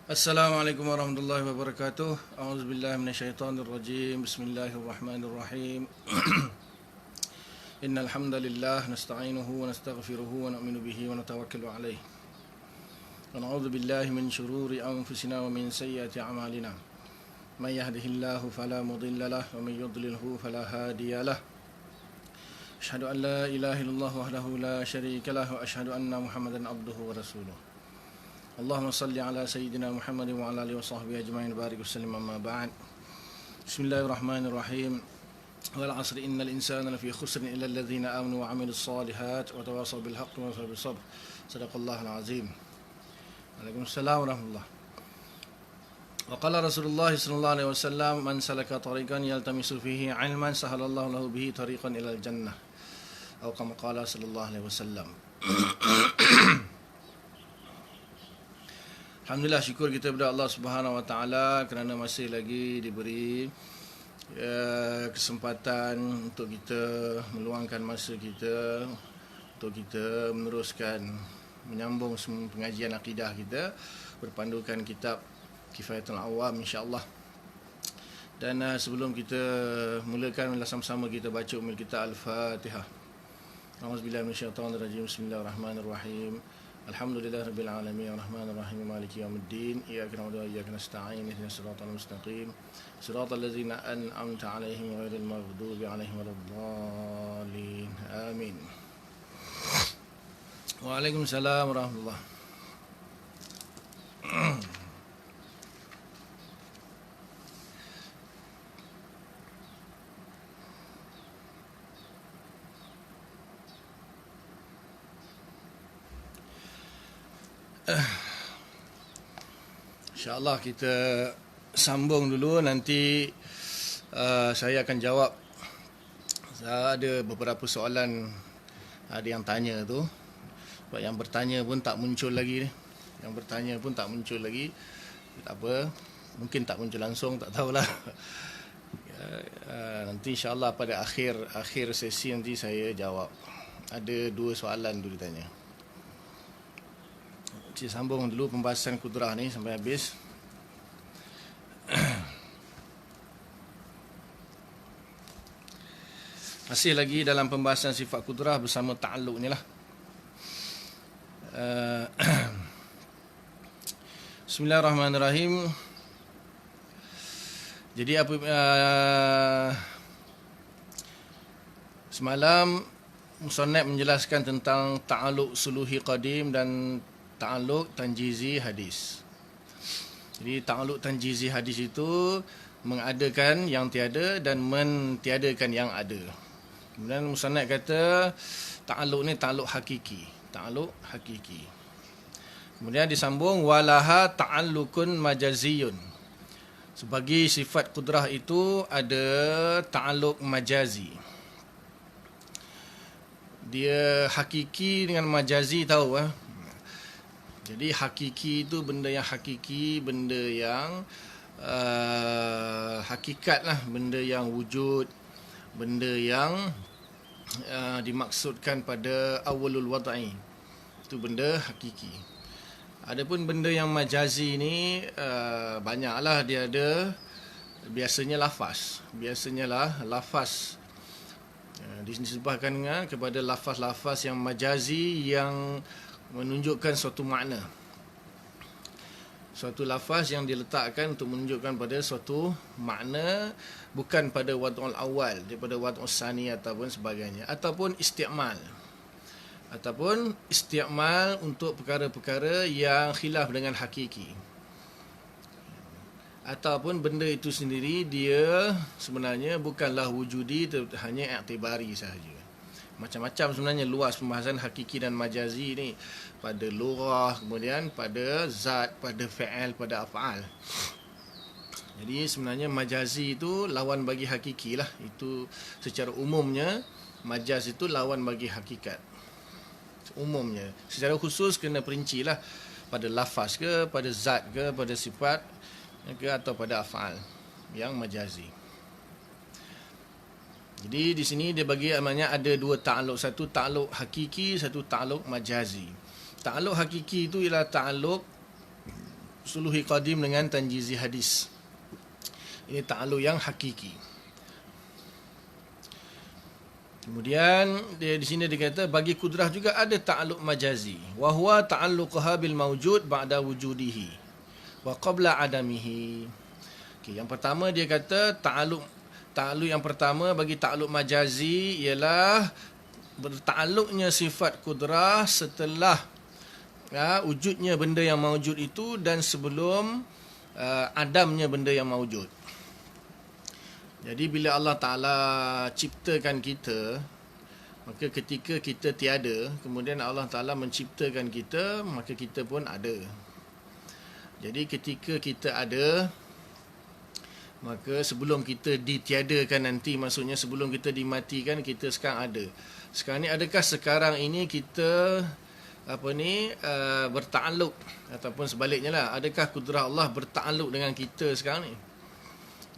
Assalamualaikum warahmatullahi wabarakatuh. A'udzubillahi minasyaitonirrajim. Bismillahirrahmanirrahim. Innal hamdalillah nasta'inuhu wa nastaghfiruhu wa nu'minu bihi wa natawakkalu alayh. Wa na'udzu billahi min shururi anfusina wa min sayyiati a'malina. May yahdihillahu fala mudilla lahu wa may yudlilhu fala hadiya lahu. Asyhadu an la ilaha illallah wahdahu la syarika lahu wa asyhadu anna Muhammadan abduhu wa rasuluh. Allahumma salli ala sayyidina Muhammad wa ala alihi wa sahbihi ajma'in barik wasallim amma ba'd. Bismillahirrahmanirrahim. Wal 'asri innal insana lafi khusrin illa alladhina amanu wa 'amilus solihat wa tawasaw bil haqqi wa tawasaw bis sabr. Shadaqallahul 'azim. Waalaikumsalam warahmatullahi. Wa qala Rasulullah sallallahu alaihi wasallam man salaka tariqan yaltamisu fihi 'ilman sahalallahu lahu bihi tariqan ilal jannah. Atau kama qala sallallahu alaihi wasallam. Alhamdulillah, syukur kita kepada Allah Subhanahu Wa Taala kerana masih lagi diberi kesempatan untuk kita meluangkan masa kita untuk kita meneruskan menyambung pengajian akidah kita berpandukan kitab Kifayatul Awam, insya-Allah. Dan sebelum kita mulakan, sama-sama kita baca ummul kita Al-Fatihah. A'udzubillahi minasyaitonirrajim. Bismillahirrahmanirrahim. Alhamdulillahirabbil alamin arrahmanir rahim maliki yaumiddin iyyaka na'budu wa iyyaka nasta'in ihdinas siratal mustaqim siratal ladzina an'amta 'alaihim ghairil maghdubi 'alaihim waladdallin amin. Waalaikumsalam warahmatullahi. InsyaAllah kita sambung dulu. Nanti saya akan jawab. Saya ada beberapa soalan, ada yang tanya tu. Sebab yang bertanya pun tak muncul lagi. Tak apa, mungkin tak muncul langsung, tak tahulah. Nanti insyaAllah pada akhir sesi nanti saya jawab. Ada 2 soalan tu ditanya. Saya sambung dulu pembahasan kudrah ni sampai habis. Masih lagi dalam pembahasan sifat kudrah bersama ta'alluq ni lah. Bismillahirrahmanirrahim. Jadi semalam musannaf menjelaskan tentang ta'alluq suluhi qadim dan ta'alluq tanjizi hadis. Jadi ta'alluq tanjizi hadis itu mengadakan yang tiada dan mentiadakan yang ada. Kemudian musannaf kata ta'alluq ni ta'alluq hakiki. Kemudian disambung walaha ta'alluqun majaziyun. Sebagai sifat kudrah itu ada ta'alluq majazi. Dia hakiki dengan majazi, tahu Jadi hakiki itu benda yang hakiki, benda yang hakikat lah, benda yang wujud, benda yang dimaksudkan pada awalul wad'i. Itu benda hakiki. Adapun benda yang majazi ni banyaklah dia ada. Biasanya lafaz. Disebabkan kepada lafaz-lafaz yang majazi yang menunjukkan suatu makna. Suatu lafaz yang diletakkan untuk menunjukkan pada suatu makna, bukan pada wad'ul awal, daripada wad'ul sani ataupun sebagainya, ataupun isti'mal untuk perkara-perkara yang khilaf dengan hakiki, ataupun benda itu sendiri dia sebenarnya bukanlah wujudi, hanya i'tibari sahaja. Macam-macam sebenarnya luas pembahasan hakiki dan majazi ni, pada lughah, kemudian pada zat, pada fi'al, pada af'al. Jadi sebenarnya majazi itu lawan bagi hakiki lah. Itu secara umumnya majaz itu lawan bagi hakikat. Umumnya. Secara khusus kena perinci lah, pada lafaz ke, pada zat ke, pada sifat ke, atau pada af'al yang majazi. Jadi di sini dia bagi namanya ada 2 ta'alluq, satu ta'alluq hakiki, satu ta'alluq majazi. Ta'alluq hakiki itu ialah ta'alluq suluhi qadim dengan tanjizi hadis. Ini ta'alluq yang hakiki. Kemudian di sini dia kata bagi kudrah juga ada ta'alluq majazi. Wa huwa ta'alluquha bil mawjud ba'da wujudihi wa qabla adamihi. Okey, yang pertama dia kata ta'alluq yang pertama bagi ta'alluq majazi ialah berta'alluqnya sifat kudrah setelah wujudnya benda yang mawjud itu dan sebelum adamnya benda yang mawjud. Jadi bila Allah Ta'ala ciptakan kita, maka ketika kita tiada, kemudian Allah Ta'ala menciptakan kita, maka kita pun ada. Jadi ketika kita ada, maka sebelum kita ditiadakan nanti, maksudnya sebelum kita dimatikan, kita sekarang ada. Sekarang ni, adakah sekarang ini kita berta'alluq, ataupun sebaliknya lah, adakah kudrah Allah berta'alluq dengan kita sekarang ni?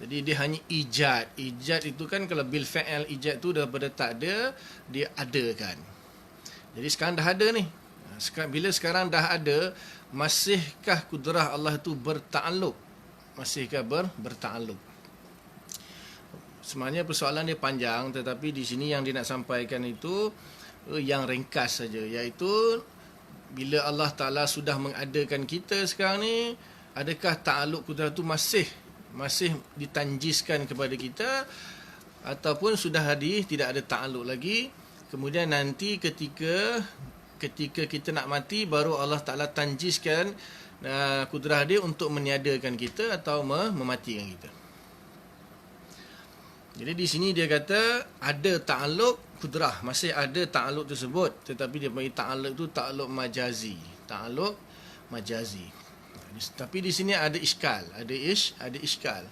Jadi dia hanya ijad. Ijad itu kan kalau bil fa'al, ijad tu daripada tak ada, dia adakan. Jadi sekarang dah ada ni. Bila sekarang dah ada, masihkah kudrah Allah itu berta'alluq? Masihkah berta'alluq? Sebenarnya persoalan dia panjang, tetapi di sini yang dia nak sampaikan itu yang ringkas saja, iaitu bila Allah Ta'ala sudah mengadakan kita sekarang ni, adakah ta'alluq kudrah itu masih ditanjiskan kepada kita, ataupun sudah tidak ada ta'alluq lagi. Kemudian nanti ketika kita nak mati, baru Allah Ta'ala tanjiskan kudrah dia untuk meniadakan kita atau mematikan kita. Jadi di sini dia kata ada ta'alluq kudrah, masih ada ta'alluq tersebut, tetapi dia bagi ta'alluq itu ta'alluq majazi. Ta'alluq majazi. Tapi di sini ada iskal, ada iskal.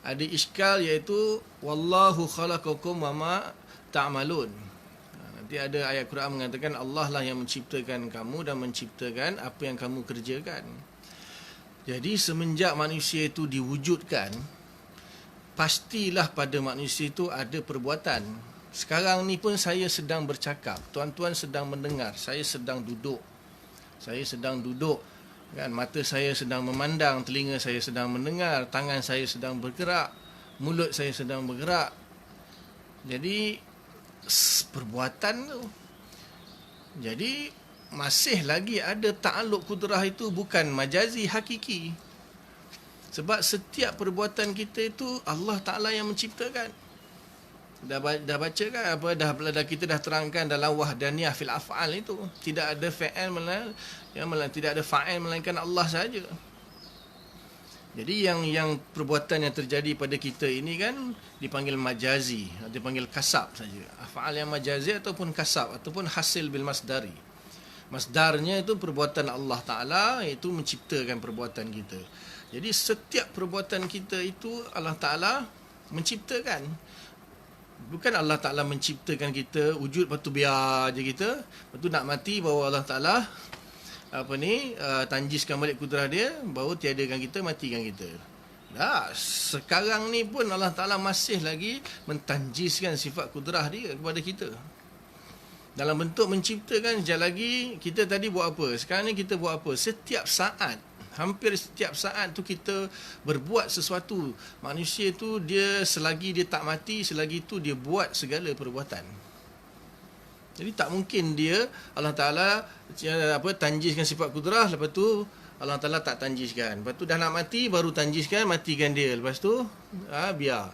Ada iskal iaitu wallahu khalaqakum wama ta'malun. Nanti ada ayat Quran mengatakan Allah lah yang menciptakan kamu dan menciptakan apa yang kamu kerjakan. Jadi semenjak manusia itu diwujudkan, pastilah pada manusia itu ada perbuatan. Sekarang ni pun saya sedang bercakap, tuan-tuan sedang mendengar, saya sedang duduk, kan, mata saya sedang memandang, telinga saya sedang mendengar, tangan saya sedang bergerak, mulut saya sedang bergerak. Jadi perbuatan tu. Jadi masih lagi ada ta'alluq kudrah itu, bukan majazi, hakiki. Sebab setiap perbuatan kita itu Allah Ta'ala yang menciptakan. Dah baca kan apa, dah kita dah terangkan dalam wahdaniyah fil af'al itu, tidak ada fa'il tidak ada fa'il melainkan Allah saja. Jadi yang perbuatan yang terjadi pada kita ini kan dipanggil majazi, dipanggil kasab saja. Af'al yang majazi ataupun kasab ataupun hasil bil masdari. Masdarnya itu perbuatan Allah Ta'ala, iaitu menciptakan perbuatan kita. Jadi setiap perbuatan kita itu Allah Ta'ala menciptakan. Bukan Allah Ta'ala menciptakan kita wujud, lepas tu biar je kita, lepas tu nak mati baru Allah Ta'ala tanjiskan balik kudrah dia, baru tiadakan kita, matikan kita. Dah, sekarang ni pun Allah Ta'ala masih lagi mentanjiskan sifat kudrah dia kepada kita dalam bentuk menciptakan. Sekejap lagi kita tadi buat apa, sekarang ni kita buat apa. Setiap saat, hampir setiap saat tu kita berbuat sesuatu. Manusia tu dia selagi dia tak mati, selagi tu dia buat segala perbuatan. Jadi tak mungkin dia Allah Ta'ala tanjiskan sifat kudrah, lepas tu Allah Ta'ala tak tanjiskan. Lepas tu dah nak mati baru tanjiskan, matikan dia. Lepas tu biar.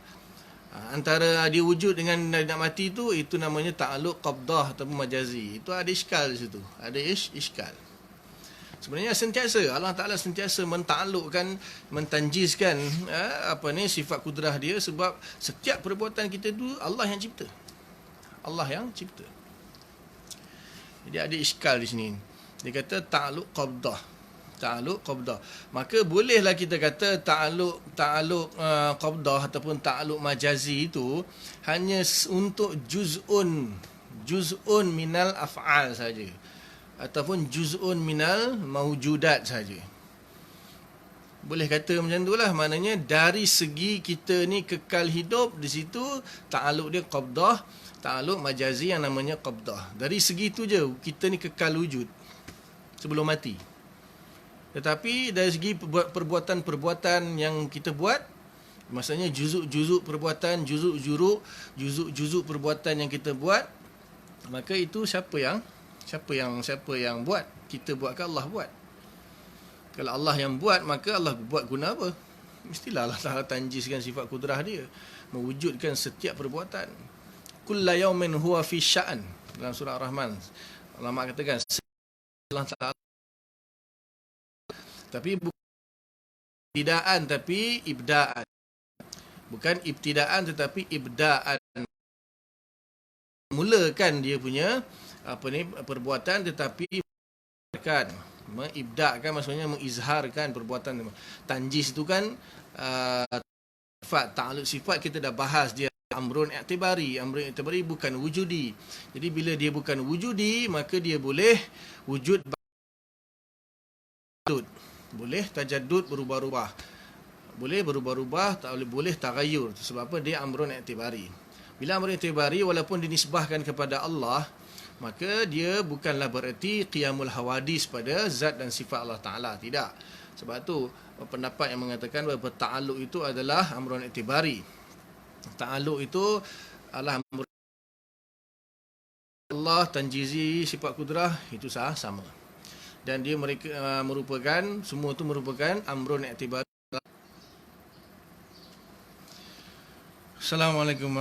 Antara dia wujud dengan nak mati tu, itu namanya ta'alluq qabdah ataupun majazi. Itu ada iskal di situ. Ada iskal. Sebenarnya sentiasa Allah Ta'ala sentiasa menta'alluqkan, mentanjiskan sifat kudrah dia, sebab setiap perbuatan kita tu Allah yang cipta. Allah yang cipta. Jadi ada iskal di sini. Dia kata ta'alluq qabdah. Ta'alluq qabdah. Maka bolehlah kita kata ta'alluq qabdah ataupun ta'alluq majazi itu hanya untuk juz'un minal af'al saja, ataupun juz'un minal mawjudat saja. Boleh kata macam itulah. Maknanya dari segi kita ni kekal hidup, di situ ta'alluq dia qabdah, ta'alluq majazi yang namanya qabdah. Dari segi tu je kita ni kekal wujud sebelum mati. Tetapi dari segi perbuatan-perbuatan yang kita buat, maksudnya juzuk-juzuk perbuatan, juzuk-juzuk perbuatan yang kita buat, maka itu siapa yang buat? Kita buat ke Allah buat? Kalau Allah yang buat, maka Allah buat guna apa? Mestilah Allah Ta'ala tanjiskan sifat kudrah dia, mewujudkan setiap perbuatan. Kulla yaumin huwa fi sya'an, dalam surah Ar-Rahman. Ulama katakan Allah Ta'ala, tapi bukan ibtidaan, tapi ibdaan. Bukan ibtidaan tetapi ibdaan. Mulakan dia punya perbuatan, tetapi mengibda'kan maksudnya mengizharkan perbuatan. Tanjis itu kan sifat, ta'aluk sifat kita dah bahas, dia amrun i'tibari. Amrun i'tibari bukan wujudi. Jadi bila dia bukan wujudi, maka dia boleh wujud, boleh tajaddud, berubah-ubah, boleh berubah-ubah, boleh tagayyur. Sebab apa? Dia amrun i'tibari. Bila amrun i'tibari, walaupun dinisbahkan kepada Allah, maka dia bukanlah bererti qiyamul hawadis pada zat dan sifat Allah Ta'ala. Tidak. Sebab tu pendapat yang mengatakan bahawa ta'alluq itu adalah amrun i'tibari. Ta'alluq itu adalah amrun Allah, tanjizi sifat kudrah, itu sama. Dan dia merupakan, semua itu merupakan amrun i'tibari. Assalamualaikum.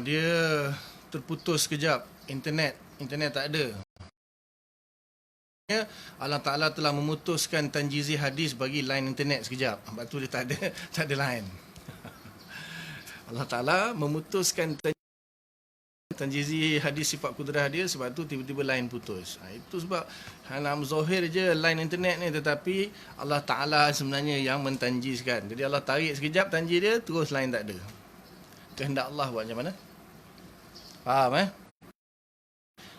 Dia terputus sekejap internet tak ada. Allah Ta'ala telah memutuskan tanjizi hadis bagi line internet sekejap. Sebab tu dia tak ada line. Allah Ta'ala memutuskan tanjizi hadis sifat kudrah dia, sebab tu tiba-tiba line putus. Itu sebab dalam zahir je line internet ni, tetapi Allah Ta'ala sebenarnya yang mentanjizkan. Jadi Allah tarik sekejap tanjiz dia, terus line tak ada. Kehendak Allah buat macam mana? Faham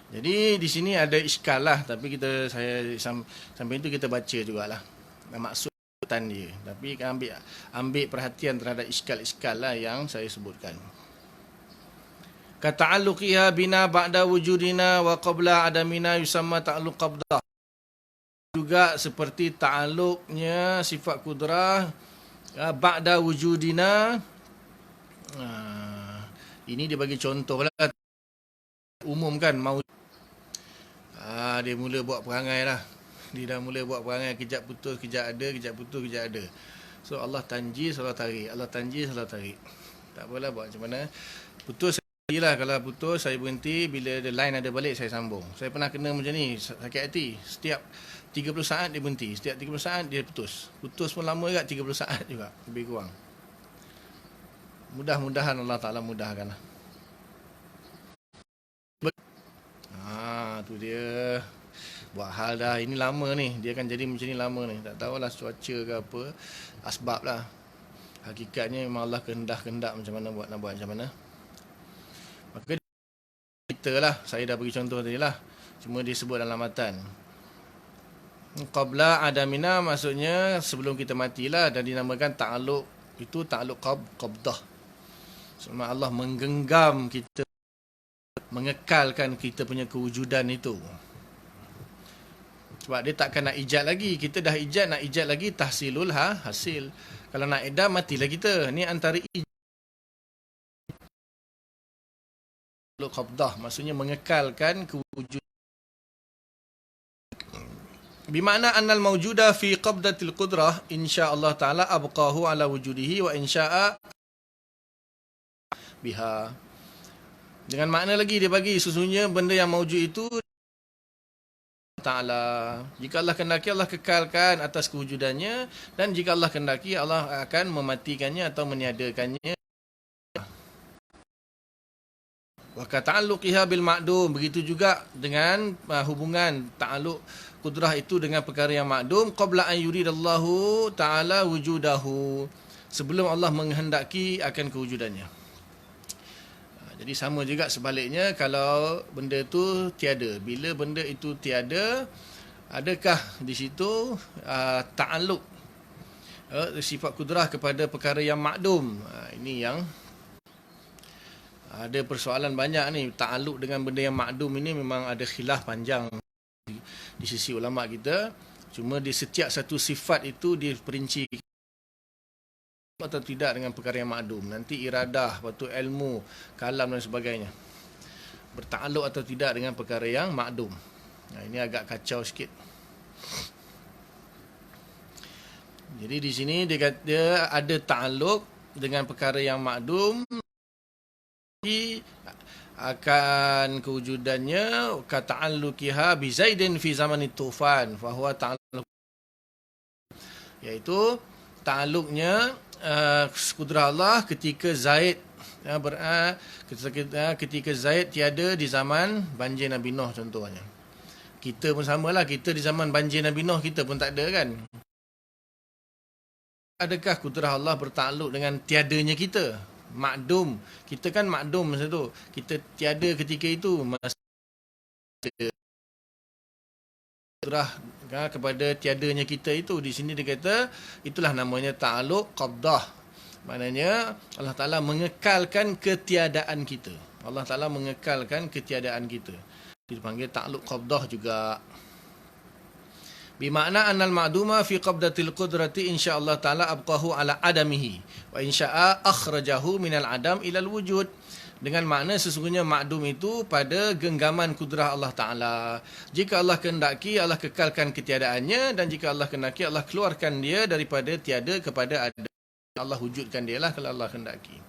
Jadi di sini ada iskal lah, tapi saya sampai itu kita baca jugalah maksudkan dia. Tapi kan ambil perhatian terhadap iskal-iskal lah yang saya sebutkan. Kata'alluqiha bina ba'da wujudina wa qabla adamina yusamma ta'alluq qabdah. Juga seperti ta'alluqnya sifat kudrah ba'da wujudina. Ini dia bagi contoh lah. Umum kan, mau dia mula buat perangai lah. Dia dah mula buat perangai, kejap putus, kejap ada, kejap putus, kejap ada. So Allah tanjis, Allah tarik. Allah tanjis, Allah tarik. Tak apalah, buat macam mana. Putus saya lah. Kalau putus saya berhenti, bila ada line ada balik saya sambung. Saya pernah kena macam ni, sakit hati. Setiap 30 saat dia berhenti, setiap 30 saat dia putus. Putus pun lama juga, 30 saat juga, lebih kurang. Mudah-mudahan Allah Ta'ala mudahkan lah. Tu dia buat hal dah. Ini lama ni, dia akan jadi macam ni lama ni. Tak tahulah cuaca ke apa, asbab lah. Hakikatnya memang Allah kehendak macam mana nak buat macam mana. Maka kita lah, saya dah bagi contoh tadi lah, cuma dia sebut dalam matan. Qabla adamina maksudnya sebelum kita matilah, dan dinamakan ta'alluq itu ta'alluq qabdah. Sebab Allah menggenggam kita, mengekalkan kita punya kewujudan itu. Sebab dia takkan nak ijad lagi. Kita dah ijad, nak ijad lagi tahsilul hasil. Kalau nak idam, matilah kita. Ni antara ijad qabdah, maksudnya mengekalkan kewujudan. Bimakna annal mawjuda fi qabdatil qudrah insya-Allah taala abqahu ala wujudihi wa insya'a biha. Dengan makna lagi dia bagi, sesungguhnya benda yang maujud itu Ta'ala. Jika Allah kendaki, Allah kekalkan atas kewujudannya, dan jika Allah kendaki, Allah akan mematikannya atau meniadakannya. Wa kata'alluqiha bil ma'dum, begitu juga dengan hubungan ta'alluq kudrah itu dengan perkara yang ma'dum, qabla an yuridallahu ta'ala wujudahu, sebelum Allah menghendaki akan kewujudannya. Jadi sama juga sebaliknya, kalau benda itu tiada. Bila benda itu tiada, adakah di situ ta'alluq sifat kudrah kepada perkara yang makdum? Ini yang ada persoalan banyak ni. Ta'alluq dengan benda yang makdum ini memang ada khilaf panjang di sisi ulama kita. Cuma di setiap satu sifat itu diperinci atau tidak dengan perkara yang makdum. Nanti iradah, lepas tu ilmu, kalam dan sebagainya. Bertakluk atau tidak dengan perkara yang makdum. Ini agak kacau sikit. Jadi di sini dia kata ada ta'alluq dengan perkara yang makdum, akan kewujudannya kata'alluqiha bi Zaidin fi zaman tufan fa huwa ta'alluq, iaitu ta'alluqnya kudrah Allah ketika Zaid ketika Zaid tiada di zaman banjir Nabi Nuh contohnya. Kita pun samalah, kita di zaman banjir Nabi Nuh kita pun tak ada kan. Adakah kudrah Allah bertakluk dengan tiadanya kita? Makdum. Kita kan makdum masa tu. Kita tiada ketika itu. Masa kudrah kepada tiadanya kita itu. Di sini dia kata, itulah namanya ta'aluk qabdah. Maknanya Allah Ta'ala mengekalkan ketiadaan kita. Allah Ta'ala mengekalkan ketiadaan kita. Dipanggil ta'aluk qabdah juga. Bimakna annal ma'duma fi qabdatil qudrati insyaallah ta'ala abqahu ala adamihi wa insya'a akhrajahu minal adam ilal wujud. Dengan makna sesungguhnya makdum itu pada genggaman kudrah Allah Ta'ala. Jika Allah kehendaki, Allah kekalkan ketiadaannya, dan jika Allah kehendaki, Allah keluarkan dia daripada tiada kepada ada. Allah wujudkan dia lah kalau Allah kehendaki.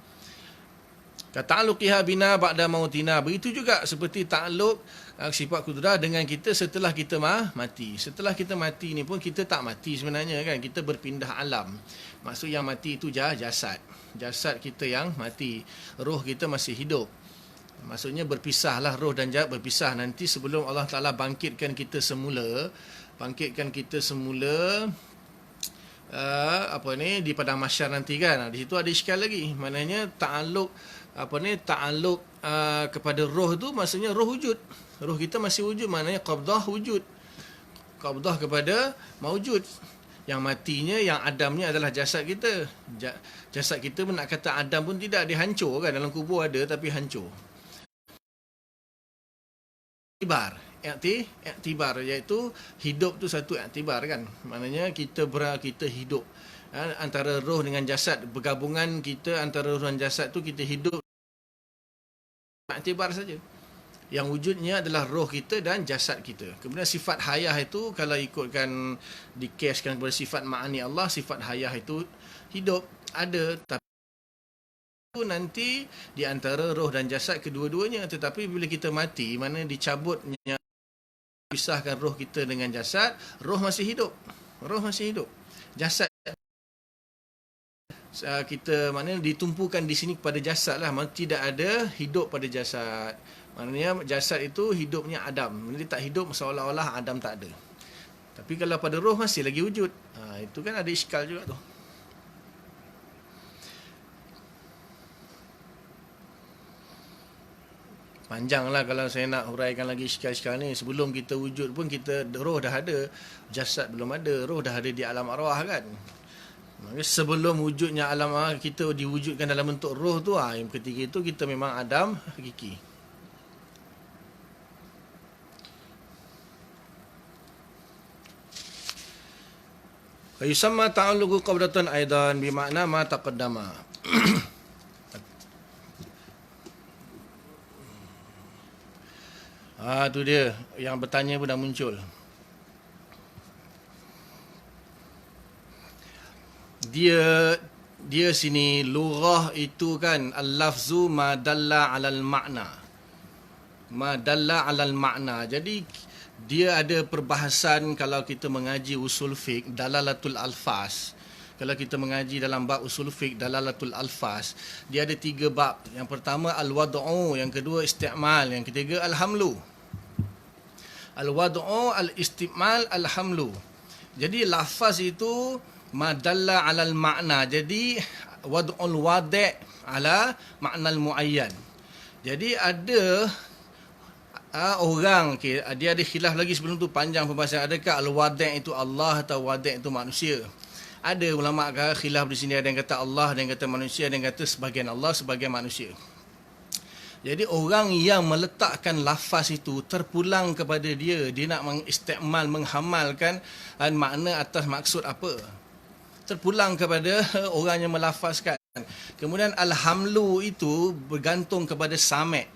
Kata'aluqiha bina ba'da mautina. Begitu juga seperti ta'aluk sifat kudrah dengan kita setelah kita mati. Setelah kita mati ni pun kita tak mati sebenarnya kan. Kita berpindah alam. Maksud yang mati itu jasad. Jasad kita yang mati. Roh kita masih hidup. Maksudnya berpisahlah roh dan jasad berpisah. Nanti sebelum Allah Ta'ala bangkitkan kita semula. Di padang mahsyar nanti kan. Di situ ada iskal lagi. Maknanya ta'aluk kepada roh tu maksudnya roh wujud. Roh kita masih wujud, maknanya qabdah wujud. Qabdah kepada mawujud. Yang matinya, yang adamnya adalah jasad kita. Jasad kita pun nak kata adam pun tidak, dia hancur kan. Dalam kubur ada tapi hancur. Iktibar, iaitu hidup tu satu iktibar kan. Maknanya kita hidup. Antara roh dengan jasad, bergabungan kita antara roh dan jasad tu kita hidup. Iktibar saja. Yang wujudnya adalah roh kita dan jasad kita. Kemudian sifat hayah itu, kalau ikutkan dikeskan kepada sifat ma'ani Allah, sifat hayah itu hidup, ada, tapi nanti di antara roh dan jasad kedua-duanya. Tetapi bila kita mati, mana dicabutnya, pisahkan roh kita dengan jasad, roh masih hidup. Jasad kita maknanya ditumpukan di sini kepada jasad lah. Maksudnya tidak ada hidup pada jasad. Maknanya jasad itu hidupnya Adam. Dia tak hidup seolah-olah Adam tak ada. Tapi kalau pada roh masih lagi wujud. Itu kan ada iskal juga tu. Panjanglah kalau saya nak huraikan lagi iskal-iskal ni. Sebelum kita wujud pun roh dah ada. Jasad belum ada. Roh dah ada di alam arwah kan. Sebelum wujudnya alam kita diwujudkan dalam bentuk roh tu, yang ketika itu kita memang Adam hakiki. Yusamma ta'alluqu qabdatan aidan bimakna ma taqaddama. Tu dia yang bertanya pun dah muncul. Dia sini lughah itu kan al-lafzu ma dalla 'alal ma'na. Ma dalla 'alal ma'na. Jadi dia ada perbahasan kalau kita mengaji usul fiqh dalalatul alfaz. Kalau kita mengaji dalam bab usul fiqh dalalatul alfaz, dia ada 3 bab. Yang pertama al-wad'u, yang kedua isti'mal, yang ketiga al-hamlu. Al-wad'u, al-isti'mal, al-hamlu. Jadi lafaz itu madalla 'alal makna. Jadi wad'ul wadi' ala makna muayyan. Jadi ada orang dia ada khilaf lagi sebelum tu, panjang pembahasan. Adakah al-wadi' itu Allah atau wadi' itu manusia? Ada ulama khilaf di sini, ada yang kata Allah, ada yang kata manusia, ada yang kata sebahagian Allah, sebahagian manusia. Jadi orang yang meletakkan lafaz itu terpulang kepada dia nak mengistikmal, menghamalkan makna atas maksud apa. Terpulang kepada orang yang melafazkan. Kemudian alhamlu itu bergantung kepada sami'.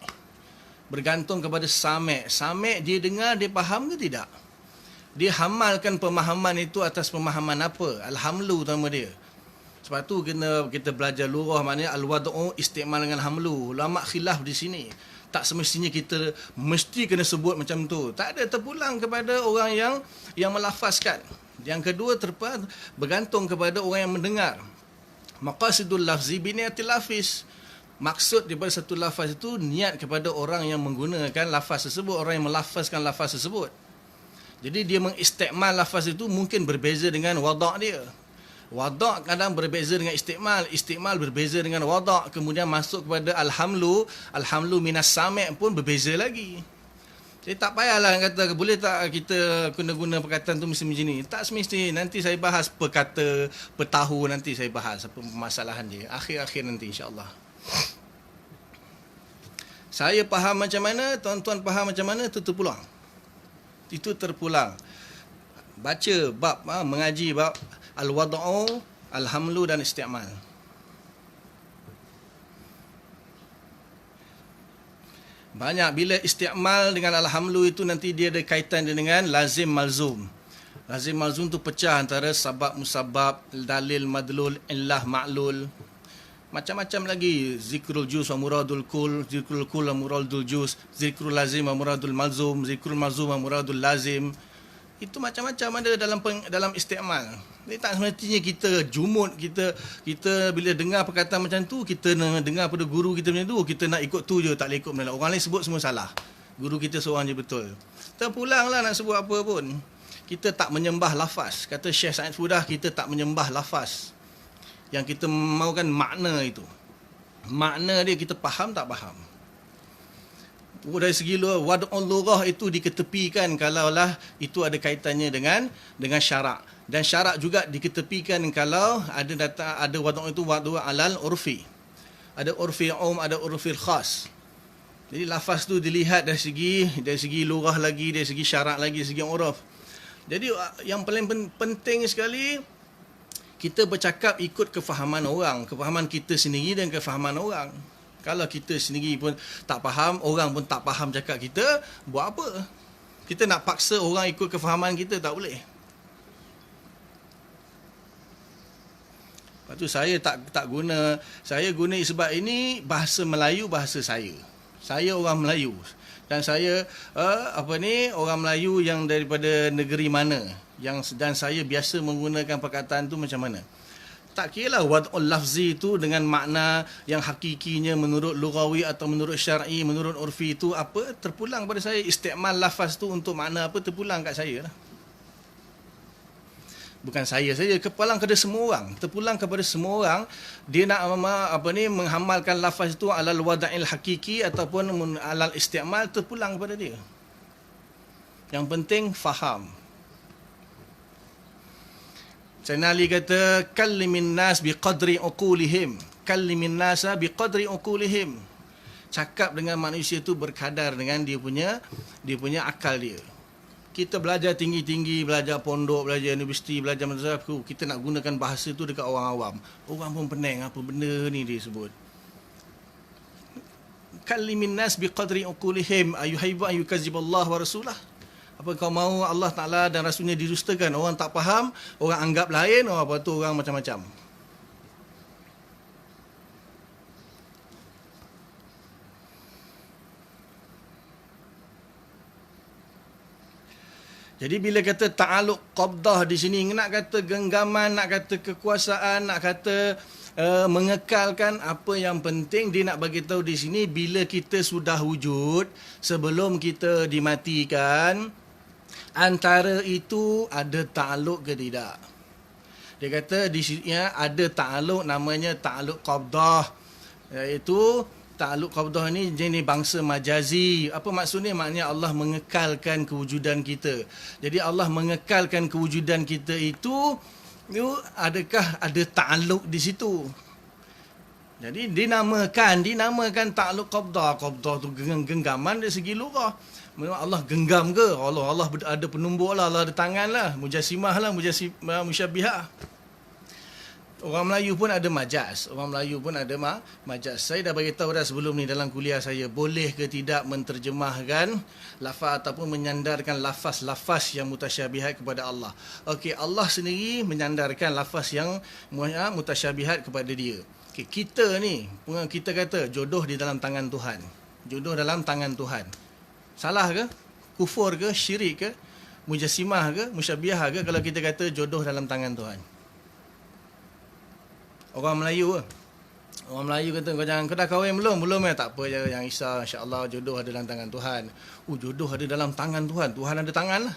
Bergantung kepada sami'. Sami' dia dengar, dia faham ke tidak? Dia hamalkan pemahaman itu atas pemahaman apa? Alhamlu nama dia. Sebab tu kita belajar lurah, maknanya al-wad'u istimal dengan hamlu. Ulama khilaf di sini. Tak semestinya kita mesti kena sebut macam tu. Tak ada, terpulang kepada orang yang melafazkan. Yang kedua bergantung kepada orang yang mendengar. Maqasidul lafzi biniyatil lafiz. Maksud daripada satu lafaz itu niat kepada orang yang menggunakan lafaz tersebut, orang yang melafazkan lafaz tersebut. Jadi dia mengistikmal lafaz itu mungkin berbeza dengan wada' dia. Wada' kadang berbeza dengan istikmal, istikmal berbeza dengan wada', kemudian masuk kepada alhamlu, alhamlu minas sami' pun berbeza lagi. Jadi tak payahlah kata boleh tak kita guna perkataan tu mesti macam ni. Tak semesti, nanti saya bahas per kata, per tahu nanti saya bahas apa permasalahan dia. Akhir-akhir nanti insya-Allah. Saya faham macam mana, tuan-tuan faham macam mana, itu terpulang. Itu terpulang. Baca bab, mengaji bab al-wad'u, al-hamlu dan isti'mal. Banyak bila isti'mal dengan al-hamlu itu nanti dia ada kaitan dengan lazim malzum. Lazim malzum tu pecah antara sabab musabab, dalil madlul, illah ma'lul. Macam-macam lagi, zikrul juz wa muradul kul, zikrul kul wa muradul juz, zikrul lazim wa muradul malzum, zikrul malzum wa muradul lazim. Itu macam-macam ada dalam isti'mal. Ini tak semestinya kita jumud, kita bila dengar perkataan macam tu, kita nak dengar pada guru kita macam tu, kita nak ikut tu je, tak boleh ikut mana. Orang lain sebut semua salah. Guru kita seorang je betul. Terpulanglah nak sebut apa pun. Kita tak menyembah lafaz. Kata Syekh Said Fudah, kita tak menyembah lafaz. Yang kita mahukan makna itu. Makna dia kita faham tak faham. Dari segi wad'ul lughah itu diketepikan kalaulah itu ada kaitannya dengan syarak. Dan syarak juga diketepikan kalau ada wad'u itu wad'u alal urfi. Ada urfi ada urfi khas. Jadi lafaz tu dilihat dari segi lughah lagi, dari segi syarak lagi, dari segi uruf. Jadi yang paling penting sekali kita bercakap ikut kefahaman orang, kefahaman kita sendiri dan kefahaman orang. Kalau kita sendiri pun tak faham, orang pun tak faham cakap kita, buat apa? Kita nak paksa orang ikut kefahaman kita, tak boleh. Lepas tu saya guna sebab ini bahasa Melayu, bahasa saya. Saya orang Melayu. Dan saya orang Melayu yang daripada negeri mana, dan saya biasa menggunakan perkataan tu macam mana. Tak kira lah wad'ul lafzi itu dengan makna yang hakikinya menurut lughawi atau menurut syar'i, menurut urfi itu apa, terpulang pada saya. Istikmal lafaz tu untuk makna apa, terpulang kat saya lah. Bukan saya saja, terpulang kepada semua orang. Terpulang kepada semua orang, dia nak menghamalkan lafaz itu alal wada'il hakiki ataupun alal istikmal, terpulang kepada dia. Yang penting faham. Sayyidina Ali kata, kallimin nas biqadri uqulihim. Kallimin nasa biqadri uqulihim. Cakap dengan manusia itu berkadar dengan dia punya akal dia. Kita belajar tinggi-tinggi, belajar pondok, belajar universiti, belajar madrasah, kita nak gunakan bahasa itu dekat orang awam. Orang pun pening, apa benda ni dia sebut. Kallimin nas biqadri uqulihim ayuhibbu an yukadziballahu wa rasulah. Apa kau mahu Allah Ta'ala dan Rasulnya didustakan? Orang tak faham, orang anggap lain, apa tu orang macam-macam. Jadi bila kata ta'alluq qabdah di sini, nak kata genggaman, nak kata kekuasaan, nak kata mengekalkan, apa yang penting dia nak bagi tahu di sini, bila kita sudah wujud, sebelum kita dimatikan, antara itu ada ta'alluq ke tidak? Dia kata di sini ada ta'alluq, namanya ta'alluq qabdah, iaitu ta'alluq qabdah ni jenis bangsa majazi. Apa maksudnya? Maknanya Allah mengekalkan kewujudan kita. Jadi Allah mengekalkan kewujudan kita itu adakah ada ta'alluq di situ? Jadi dinamakan ta'alluq qabdah. Qabdah tu genggaman dari segi lugah. Allah genggam ke? Allah ada penumbuk lah, Allah ada tangan lah, mujassimah lah, musyabbihah. Orang Melayu pun ada majaz. Majaz. Saya dah beritahu dah sebelum ni dalam kuliah saya, boleh ke tidak menterjemahkan lafaz ataupun menyandarkan lafaz-lafaz yang mutasyabihat kepada Allah. Okey, Allah sendiri menyandarkan lafaz yang mutasyabihat kepada dia. Okey, kita ni, kita kata jodoh di dalam tangan Tuhan. Jodoh dalam tangan Tuhan. Salah ke? Kufur ke? Syirik ke? Mujassimah ke? Musyabbihah ke kalau kita kata jodoh dalam tangan Tuhan? Orang Melayu kata, kau dah kahwin belum? Belum ya? Tak apa je, yang Isa, insya-Allah jodoh ada dalam tangan Tuhan. Jodoh ada dalam tangan Tuhan. Tuhan ada tangan lah.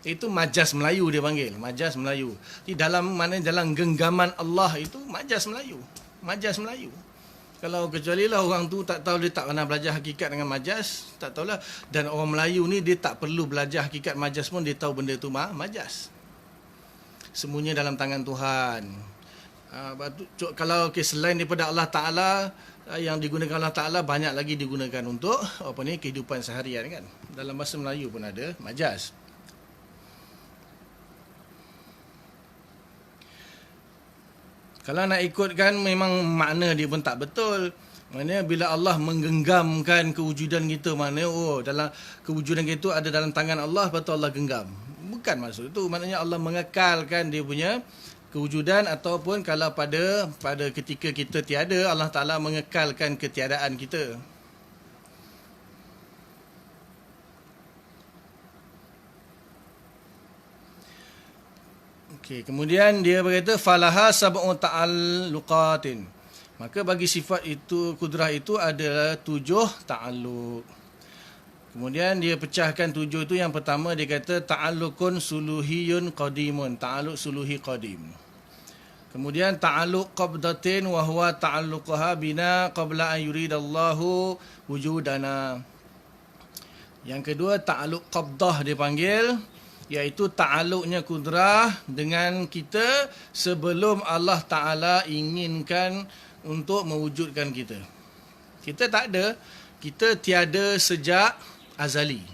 Itu majaz Melayu dia panggil, majaz Melayu. Di dalam genggaman Allah itu majaz Melayu. Kalau kecuali lah orang tu tak tahu, dia tak pernah belajar hakikat dengan majaz, tak tahulah. Dan orang Melayu ni dia tak perlu belajar hakikat majaz pun dia tahu benda tu majaz. Semuanya dalam tangan Tuhan. Kalau selain daripada Allah Ta'ala, yang digunakan Allah Ta'ala banyak lagi digunakan untuk kehidupan seharian kan. Dalam bahasa Melayu pun ada majaz. Kalau nak ikutkan memang makna dia pun tak betul. Maknanya bila Allah menggenggamkan kewujudan kita, dalam kewujudan kita ada dalam tangan Allah, lepas tu Allah genggam. Bukan maksud itu. Maknanya Allah mengekalkan dia punya kewujudan, ataupun kalau pada ketika kita tiada, Allah Ta'ala mengekalkan ketiadaan kita. Okey, kemudian dia berkata falaha sab'u ta'alluqatin. Maka bagi sifat itu, kudrah itu adalah 7 ta'alluq. Kemudian dia pecahkan 7 itu. Yang pertama dia kata ta'alluqun suluhiyun qadimun, ta'alluq suluhi qadim. Kemudian ta'alluq qabdatin wa huwa ta'alluqaha bina qabla an yuridallahu wujudana. Yang kedua ta'alluq qabdah dia panggil, iaitu ta'alluqnya kudrah dengan kita sebelum Allah Ta'ala inginkan untuk mewujudkan kita. Kita tak ada, kita tiada sejak azali.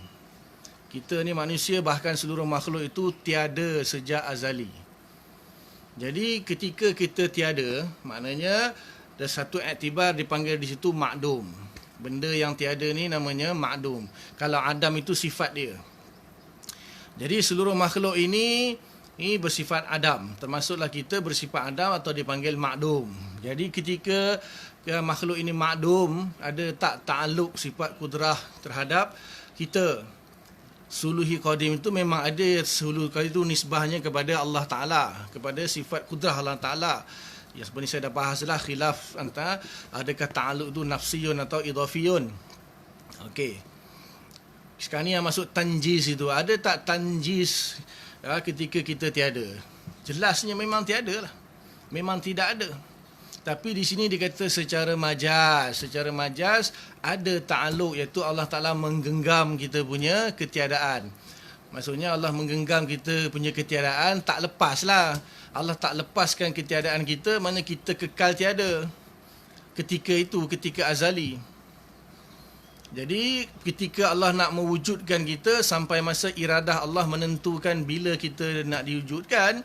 Kita ni manusia, bahkan seluruh makhluk itu tiada sejak azali. Jadi ketika kita tiada, maknanya ada satu iktibar dipanggil di situ ma'dum. Benda yang tiada ni namanya ma'dum. Kalau Adam itu sifat dia. Jadi seluruh makhluk ini bersifat Adam. Termasuklah kita bersifat Adam atau dipanggil ma'dum. Jadi ketika makhluk ini ma'dum, ada tak ta'alluq sifat kudrah terhadap kita. Suluhi qadim itu memang ada, suluhi qadim itu nisbahnya kepada Allah Ta'ala, kepada sifat kudrah Allah Ta'ala. Ya, sebenarnya saya dah bahaslah khilaf antara adakah ta'alluq itu nafsiyun atau idhafiyun. Okey. Sekarang ni yang masuk tanjiz itu, ada tak tanjiz ketika kita tiada? Jelasnya memang tiada lah. Memang tidak ada. Tapi di sini dikata secara majaz. Secara majaz ada ta'alluq, iaitu Allah Ta'ala menggenggam kita punya ketiadaan. Maksudnya Allah menggenggam kita punya ketiadaan, tak lepaslah. Allah tak lepaskan ketiadaan kita, mana kita kekal tiada. Ketika itu, ketika azali. Jadi ketika Allah nak mewujudkan kita, sampai masa iradah Allah menentukan bila kita nak diwujudkan,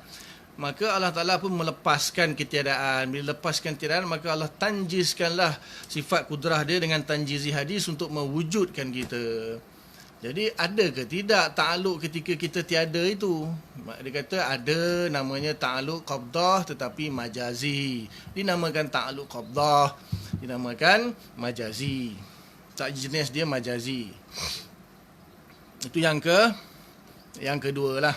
maka Allah Ta'ala pun melepaskan ketiadaan. Bila lepaskan ketiadaan, maka Allah tanjizkanlah sifat kudrah dia dengan tanjizi hadis untuk mewujudkan kita. Jadi ada ke tidak ta'aluk ketika kita tiada itu? Dia kata ada, namanya ta'aluk qabdah tetapi majazi. Dinamakan ta'aluk qabdah, dinamakan majazi. Tak jenis dia majazi. Itu yang kedua lah.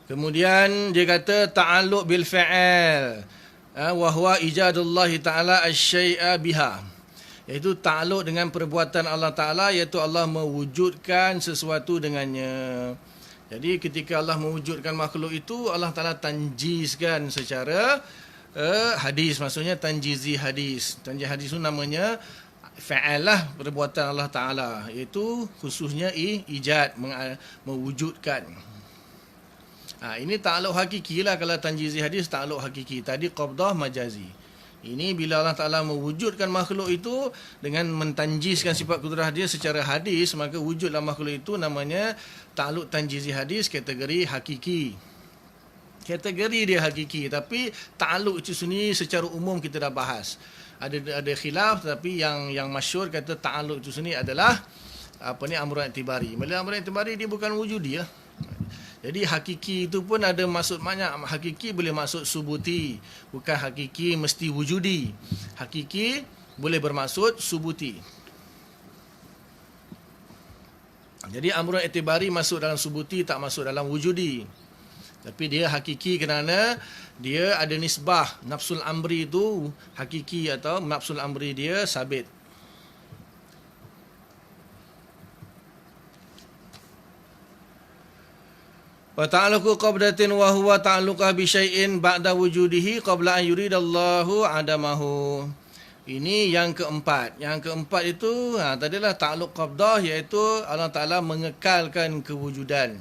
Kemudian dia kata ta'alluq bil fa'al wa huwa ijadullah ta'ala asy-syai'a biha, iaitu ta'alluq dengan perbuatan Allah Ta'ala, iaitu Allah mewujudkan sesuatu dengannya. Jadi ketika Allah mewujudkan makhluk itu, Allah Ta'ala tanjizkan secara hadis, maksudnya tanjizi hadis. Tanjiz hadis itu namanya fa'al lah, perbuatan Allah Ta'ala, iaitu khususnya ijad, mewujudkan. Ini ta'aluk hakiki lah. Kalau tanjizi hadis, ta'aluk hakiki. Tadi qabdah majazi. Ini bila Allah Ta'ala mewujudkan makhluk itu dengan mentanjiskan sifat kudrah dia secara hadis, maka wujudlah makhluk itu namanya ta'aluk tanjizi hadis, kategori hakiki. Kategori dia hakiki, tapi ta'aluk itu sendiri secara umum kita dah bahas. Ada khilaf, tapi yang masyhur kata ta'aluk itu sendiri adalah amrun i'tibari. Bila amrun i'tibari dia bukan wujudi ya. Jadi hakiki itu pun ada maksud banyak. Hakiki boleh maksud subuti, bukan hakiki mesti wujudi. Hakiki boleh bermaksud subuti. Jadi amrun i'tibari masuk dalam subuti, tak masuk dalam wujudi. Tapi dia hakiki kerana dia ada nisbah. Nafsul amri itu hakiki atau nafsul amri dia sabit. Wa ta'alluqu qabdatin wa huwa ta'alluqa bi syai'in ba'da wujudihi qabla an yuridallahu adamahu. Ini yang keempat. Yang keempat itu tadilah ta'alluq qabdah, iaitu Allah Ta'ala mengekalkan kewujudan.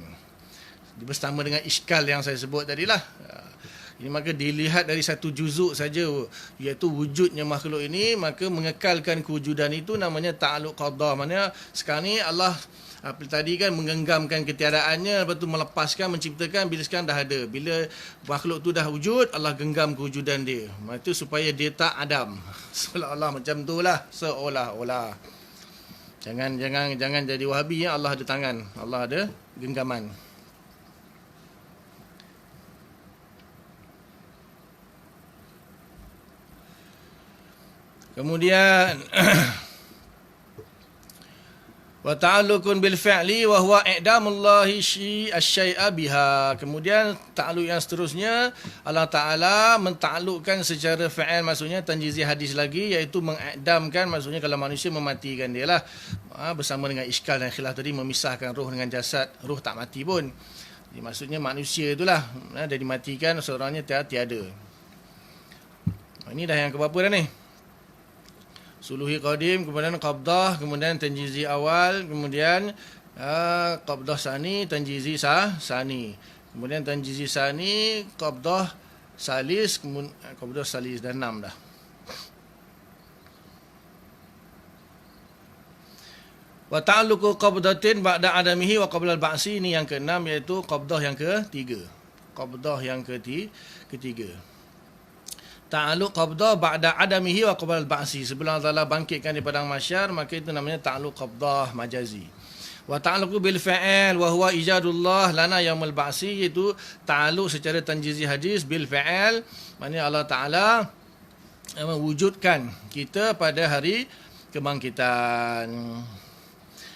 Bersama dengan iskal yang saya sebut tadilah. Ini maka dilihat dari satu juzuk saja, iaitu wujudnya makhluk ini, maka mengekalkan kewujudan itu namanya ta'alluq qabdah. Maksudnya sekarang ni Allah tadi kan menggenggamkan ketiadaannya, lepas tu melepaskan, menciptakan bila sekarang dah ada. Bila makhluk tu dah wujud, Allah genggam kewujudan dia. Itu supaya dia tak adam. Seolah-olah macam tu lah. Seolah-olah. Jangan jadi Wahabi ya. Allah ada tangan. Allah ada genggaman. Kemudian wa ta'alluqun bil fi'li wa huwa i'damullahi asy-syai'a biha. Kemudian ta'alluq yang seterusnya, Allah Ta'ala mentaklukkan secara fi'il, maksudnya tanjizi hadis lagi, iaitu meng'idamkan, maksudnya kalau manusia mematikan dia lah. Bersama dengan iskal dan khilaf tadi, memisahkan roh dengan jasad. Roh tak mati pun. Jadi, maksudnya manusia itulah dah dimatikan, seorangnya tiada. Ini dah yang keberapa dah ni? Suluhi qadim, kemudian qabdah, kemudian tanjizi awal, kemudian qabdah sani, tanjizi sani. Kemudian tanjizi sani, qabdah salis, kemudian qabdah salis, dan 6 dah. Wa ta'alluqu qabdatin ba'da adamihi wa qabla al-ba'si, ini yang ke-6, iaitu qabdah yang ketiga. Qabdah yang ketiga. Ta'alluq qabdah ba'da adamihi wa qabla al-ba'si. Sebelum Allah Ta'ala bangkitkan di padang mahsyar, maka itu namanya ta'alluq qabdah majazi. Wa ta'alluqu bil fa'il wa huwa ijadullah lana yaumul ba'si, iaitu ta'alluq secara tanjizi hadis bil fa'il, maknanya Allah Ta'ala mewujudkan kita pada hari kebangkitan.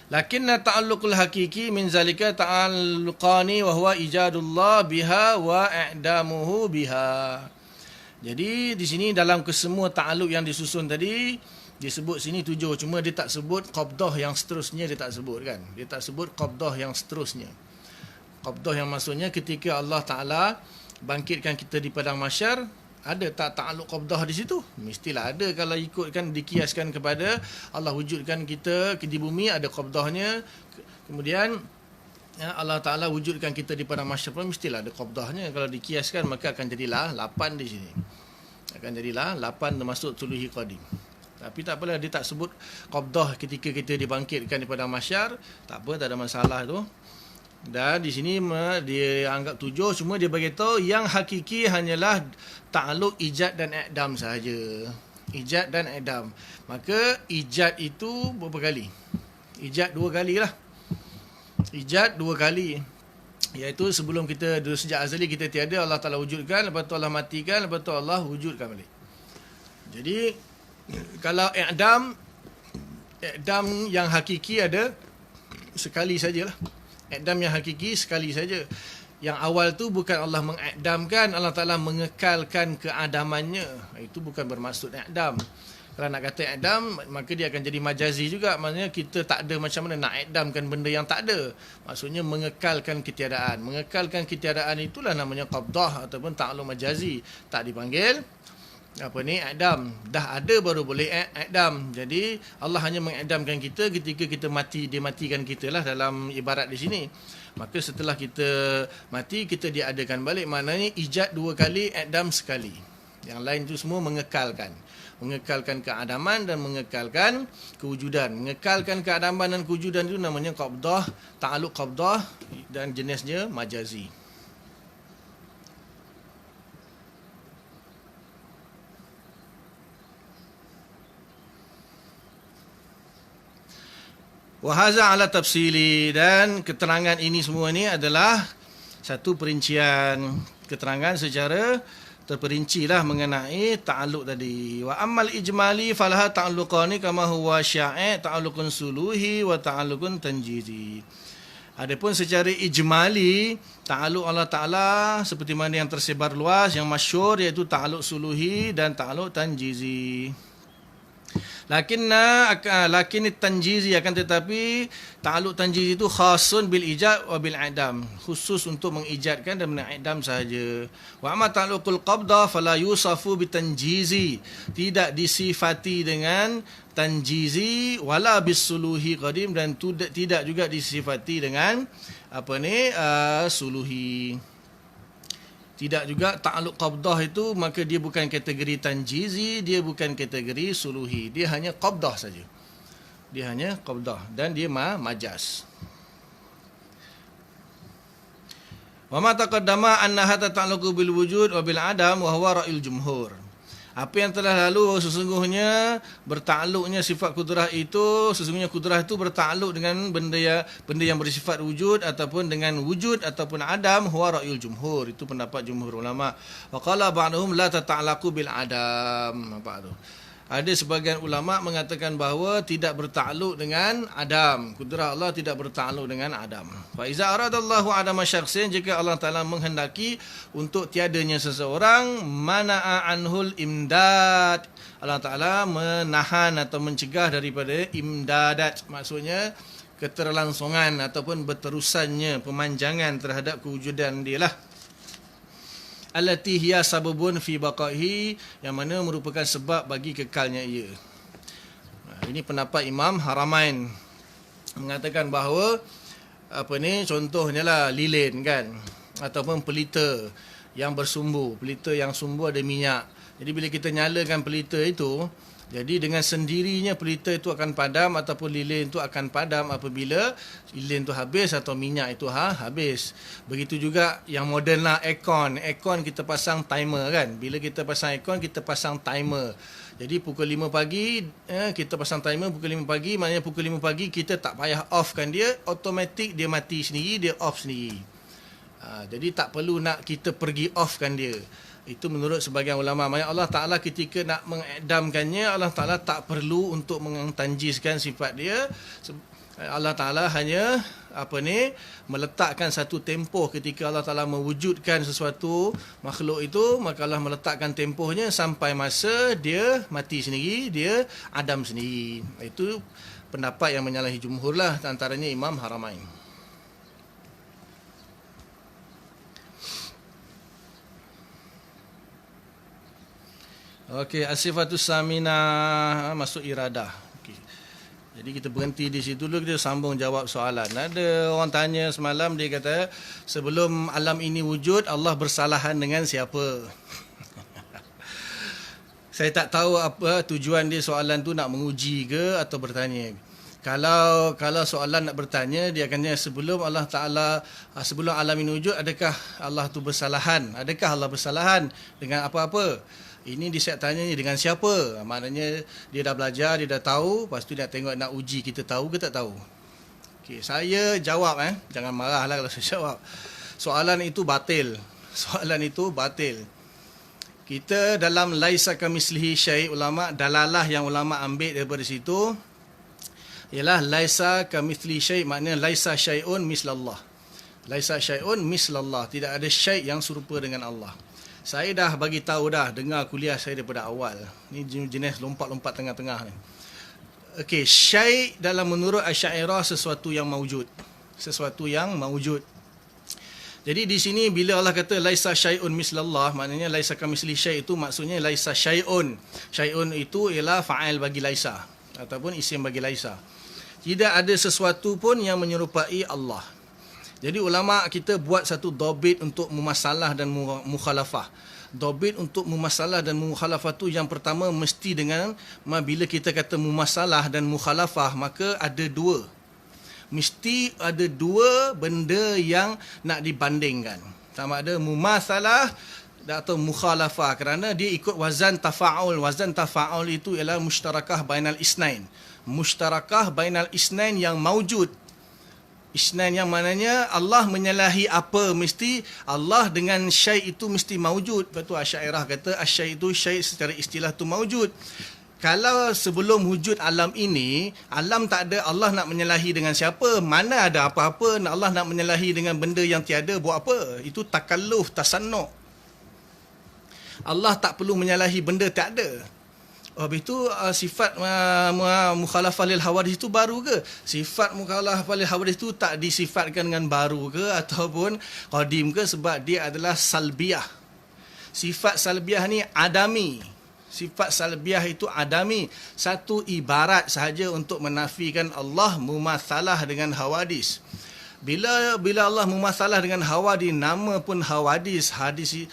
Lakinna ta'alluqul hakiki min zalika ta'alluqani wa huwa ijadullah biha wa i'damuhu biha. Jadi di sini dalam kesemua ta'aluk yang disusun tadi, disebut sini 7, cuma dia tak sebut qabdah yang seterusnya, dia tak sebut kan. Dia tak sebut qabdah yang seterusnya. Qabdah yang maksudnya ketika Allah Ta'ala bangkitkan kita di padang mahsyar, ada tak ta'aluk qabdah di situ? Mestilah ada. Kalau ikutkan, dikiaskan kepada Allah wujudkan kita di bumi, ada qabdahnya. Kemudian Allah Ta'ala wujudkan kita di padang mahsyar pun mestilah ada qabdahnya. Kalau dikiaskan, maka akan jadilah 8 di sini. Akan jadilah 8 termasuk suluhi qadim. Tapi tak apalah, dia tak sebut qabdah ketika kita dibangkitkan di padang mahsyar. Tak apa, tak ada masalah tu. Dan di sini dia anggap 7, cuma dia beritahu yang hakiki hanyalah ta'aluk ijad dan i'dam sahaja. Ijad dan i'dam. Maka ijad itu berapa kali? Ijad 2 kali lah. Ijad 2 kali, iaitu sebelum kita, sejak azali kita tiada, Allah Ta'ala wujudkan, lepas tu Allah matikan, lepas tu Allah wujudkan balik. Jadi kalau i'dam yang hakiki ada sekali sajalah. I'dam yang hakiki sekali saja. Yang awal tu bukan Allah meng'idamkan, Allah Ta'ala mengekalkan keadamannya. Itu bukan bermaksud i'dam. Kalau nak kata i'dam, maka dia akan jadi majazi juga. Maksudnya kita tak ada, macam mana nak i'damkan benda yang tak ada. Maksudnya mengekalkan ketiadaan. Mengekalkan ketiadaan itulah namanya qabdah ataupun ta'alluq majazi. Tak dipanggil i'dam. Dah ada baru boleh i'dam. Jadi Allah hanya meng'idamkan kita ketika kita mati. Dia matikan kita lah dalam ibarat di sini. Maka setelah kita mati, kita diadakan balik. Maknanya ijad 2 kali, i'dam sekali. Yang lain tu semua mengekalkan keadaman dan mengekalkan kewujudan. Mengekalkan keadaman dan kewujudan itu namanya qabdah, ta'alluq qabdah, dan jenisnya majazi. Wahaza ala tafsili, dan keterangan ini semua ni adalah satu perincian keterangan secara terperinci lah mengenai ta'alluq tadi. Wa ammal ijmali falaha ta'alluqani kama huwa sya'i' ta'alluqun suluhi wa ta'alluqun tanjizi. Adapun secara ijmali, ta'alluq Allah Ta'ala seperti mana yang tersebar luas, yang masyhur, iaitu ta'alluq suluhi dan ta'alluq tanjizi. Lakin tanjizi, akan tetapi ta'alluq tanjizi itu khasun bil ijad wa bil i'dam, khusus untuk mengijadkan dan mengidam sahaja. Wa amma ta'alluqul qabdah fala yusafu bitanjizi, tidak disifati dengan tanjizi, wala bisuluhi qadim, dan tidak juga disifati dengan suluhi. Tidak juga ta'alluq qabdah itu, maka dia bukan kategori tanjizi, dia bukan kategori suluhi. Dia hanya qabdah saja. Dia hanya qabdah dan dia majaz. Wa ma taqaddama anna hadha ta'alluqu bil wujud wa bil adam wa huwa ra'yul jumhur. Apa yang telah lalu, sesungguhnya bertakluknya sifat kudrah itu, sesungguhnya kudrah itu bertakluk dengan benda yang bersifat wujud ataupun dengan wujud ataupun adam, huwa ra'yul jumhur. Itu pendapat jumhur ulama. Wa qala ba'duhum la tata'allaqu bil adam. Apa tu? Ada sebagian ulama mengatakan bahawa tidak bertakluk dengan adam. Kudrah Allah tidak bertakluk dengan adam. Fa iza aradallahu adama syakhsin, jika Allah Taala menghendaki untuk tiadanya seseorang, mana'a anhul imdad. Allah Taala menahan atau mencegah daripada imdadat. Maksudnya keterlangsungan ataupun berterusannya pemanjangan terhadap kewujudan dia lah. Allati hiya sababun fi baqaihi, yang mana merupakan sebab bagi kekalnya ia. Ini pendapat Imam Haramain, mengatakan bahawa contohnya lah lilin kan, ataupun pelita yang bersumbu. Pelita yang sumbu ada minyak. Jadi bila kita nyalakan pelita itu, jadi dengan sendirinya pelita itu akan padam ataupun lilin itu akan padam apabila lilin itu habis atau minyak itu habis. Begitu juga yang moden lah, aircon. Aircon kita pasang timer kan. Bila kita pasang aircon, kita pasang timer. Jadi pukul 5 pagi kita pasang timer pukul 5 pagi, maknanya pukul 5 pagi kita tak payah offkan dia, automatik dia mati sendiri, dia off sendiri. Jadi tak perlu nak kita pergi offkan dia. Itu menurut sebagian ulama. Maksudnya Allah Ta'ala ketika nak mengedamkannya, Allah Ta'ala tak perlu untuk mentanjiskan sifat dia. Allah Ta'ala hanya meletakkan satu tempoh ketika Allah Ta'ala mewujudkan sesuatu makhluk itu, maka Allah meletakkan tempohnya sampai masa dia mati sendiri, dia adam sendiri. Itu pendapat yang menyalahi jumhur lah, antaranya Imam Haramain. Okey, as-sifatus saminah masuk iradah. Okey. Jadi kita berhenti di situ dulu, kita sambung jawab soalan. Ada orang tanya semalam, dia kata sebelum alam ini wujud, Allah bersalahan dengan siapa? Saya tak tahu apa tujuan dia soalan tu, nak menguji ke atau bertanya. Kalau soalan nak bertanya, dia akan sebelum Allah Ta'ala, sebelum alam ini wujud, adakah Allah tu bersalahan? Adakah Allah bersalahan dengan apa-apa? Ini dia siap tanya ni dengan siapa? Maknanya dia dah belajar, dia dah tahu, lepas tu dia tengok nak uji kita tahu ke tak tahu. Okey, saya jawab jangan marahlah kalau saya jawab. Soalan itu batil. Soalan itu batil. Kita dalam laisa kamislihi syai', ulama dalalah yang ulama ambil daripada situ ialah laisa kamitsli syai', maknanya laisa syai'un mislallah. Laisa syai'un mislallah, tidak ada syai' yang serupa dengan Allah. Saya dah bagi tahu dah, dengar kuliah saya daripada awal. Ni jenis lompat-lompat tengah-tengah ni. Okey, syai' dalam menurut Asy'ariyah sesuatu yang maujud. Sesuatu yang maujud. Jadi di sini bila Allah kata laisa syai'un mislallah, maknanya laisa kamitsli syai' itu maksudnya laisa syai'un. Syai'un itu ialah fa'il bagi laisa ataupun isim bagi laisa. Tidak ada sesuatu pun yang menyerupai Allah. Jadi ulama kita buat satu dobit untuk mumasalah dan mukhalafah. Dobit untuk mumasalah dan mukhalafah tu yang pertama mesti dengan bila kita kata mumasalah dan mukhalafah, maka ada dua. Mesti ada dua benda yang nak dibandingkan. Sama ada mumasalah atau mukhalafah, kerana dia ikut wazan tafa'ul. Wazan tafa'ul itu ialah mushtarakah bainal isnain. Mushtarakah bainal isnain yang maujud. Isnain yang maknanya Allah menyalahi apa, mesti Allah dengan syai' itu mesti maujud. Lepas tu Asy'ariyah kata asyai' itu syai' secara istilah tu maujud. Kalau sebelum wujud alam ini, alam tak ada, Allah nak menyalahi dengan siapa? Mana ada apa-apa, Allah nak menyalahi dengan benda yang tiada, buat apa? Itu takalluf, tasannu'. Allah tak perlu menyalahi benda tak ada. Habis itu sifat mukhalafah lil hawadis itu baru ke? Sifat mukhalafah lil hawadis itu tak disifatkan dengan baru ke ataupun qadim ke, sebab dia adalah salbiyah. Sifat salbiyah ni adami. Sifat salbiyah itu adami. Satu ibarat sahaja untuk menafikan Allah mumatsalah dengan hawadis. Bila Allah memasalah dengan hawadis, nama pun hawadis. Hadis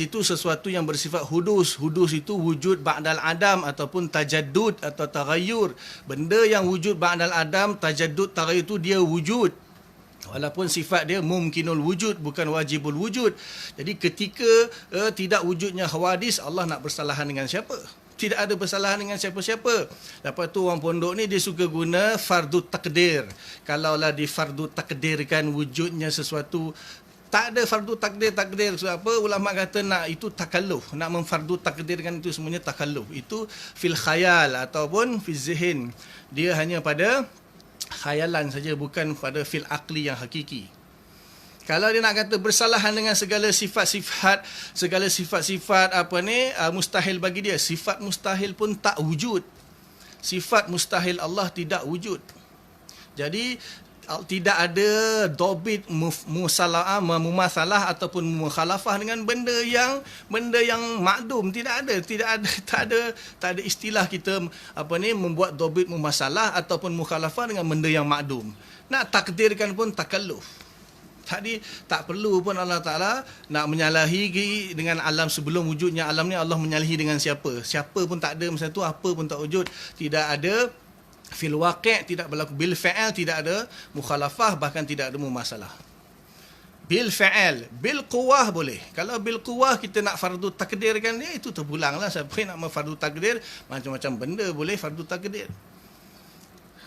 itu sesuatu yang bersifat hudus. Hudus itu wujud ba'dal adam ataupun tajaddud atau taghayyur. Benda yang wujud ba'dal adam, tajaddud, taghayyur itu dia wujud. Walaupun sifat dia mumkinul wujud, bukan wajibul wujud. Jadi ketika tidak wujudnya hawadis, Allah nak bersalahan dengan siapa? Tidak ada bersalahan dengan siapa-siapa. Lepas tu orang pondok ni dia suka guna fardu takdir. Kalaulah di fardu takdirkan wujudnya sesuatu, tak ada fardu takdir. Sebab apa? Ulama kata nak itu takalluf. Nak memfardu takdirkan itu semuanya takalluf. Itu fil khayal ataupun fil zihin. Dia hanya pada khayalan saja, bukan pada fil aqli yang hakiki. Kalau dia nak kata bersalahan dengan segala sifat-sifat mustahil bagi dia. Sifat mustahil pun tak wujud. Sifat mustahil Allah tidak wujud. Jadi tidak ada dobit mumasalah ataupun mukhalafah dengan benda yang makdum. Tak ada istilah kita membuat dobit mumasalah ataupun mukhalafah dengan benda yang makdum. Nak takdirkan pun takalluf. Tadi tak perlu pun Allah Ta'ala nak menyalahi dengan alam sebelum wujudnya alam ni. Allah menyalahi dengan siapa? Siapa pun tak ada masa tu, apa pun tak wujud. Tidak ada fil waqi', tidak berlaku bil fa'al, tidak ada mukhalafah, bahkan tidak ada mumasalah. Bil fa'al, bil quwah boleh. Kalau bil quwah kita nak fardu takdirkan dia, itu terbulanglah. Siapa yang nak fardu takdir, macam-macam benda boleh fardu takdir.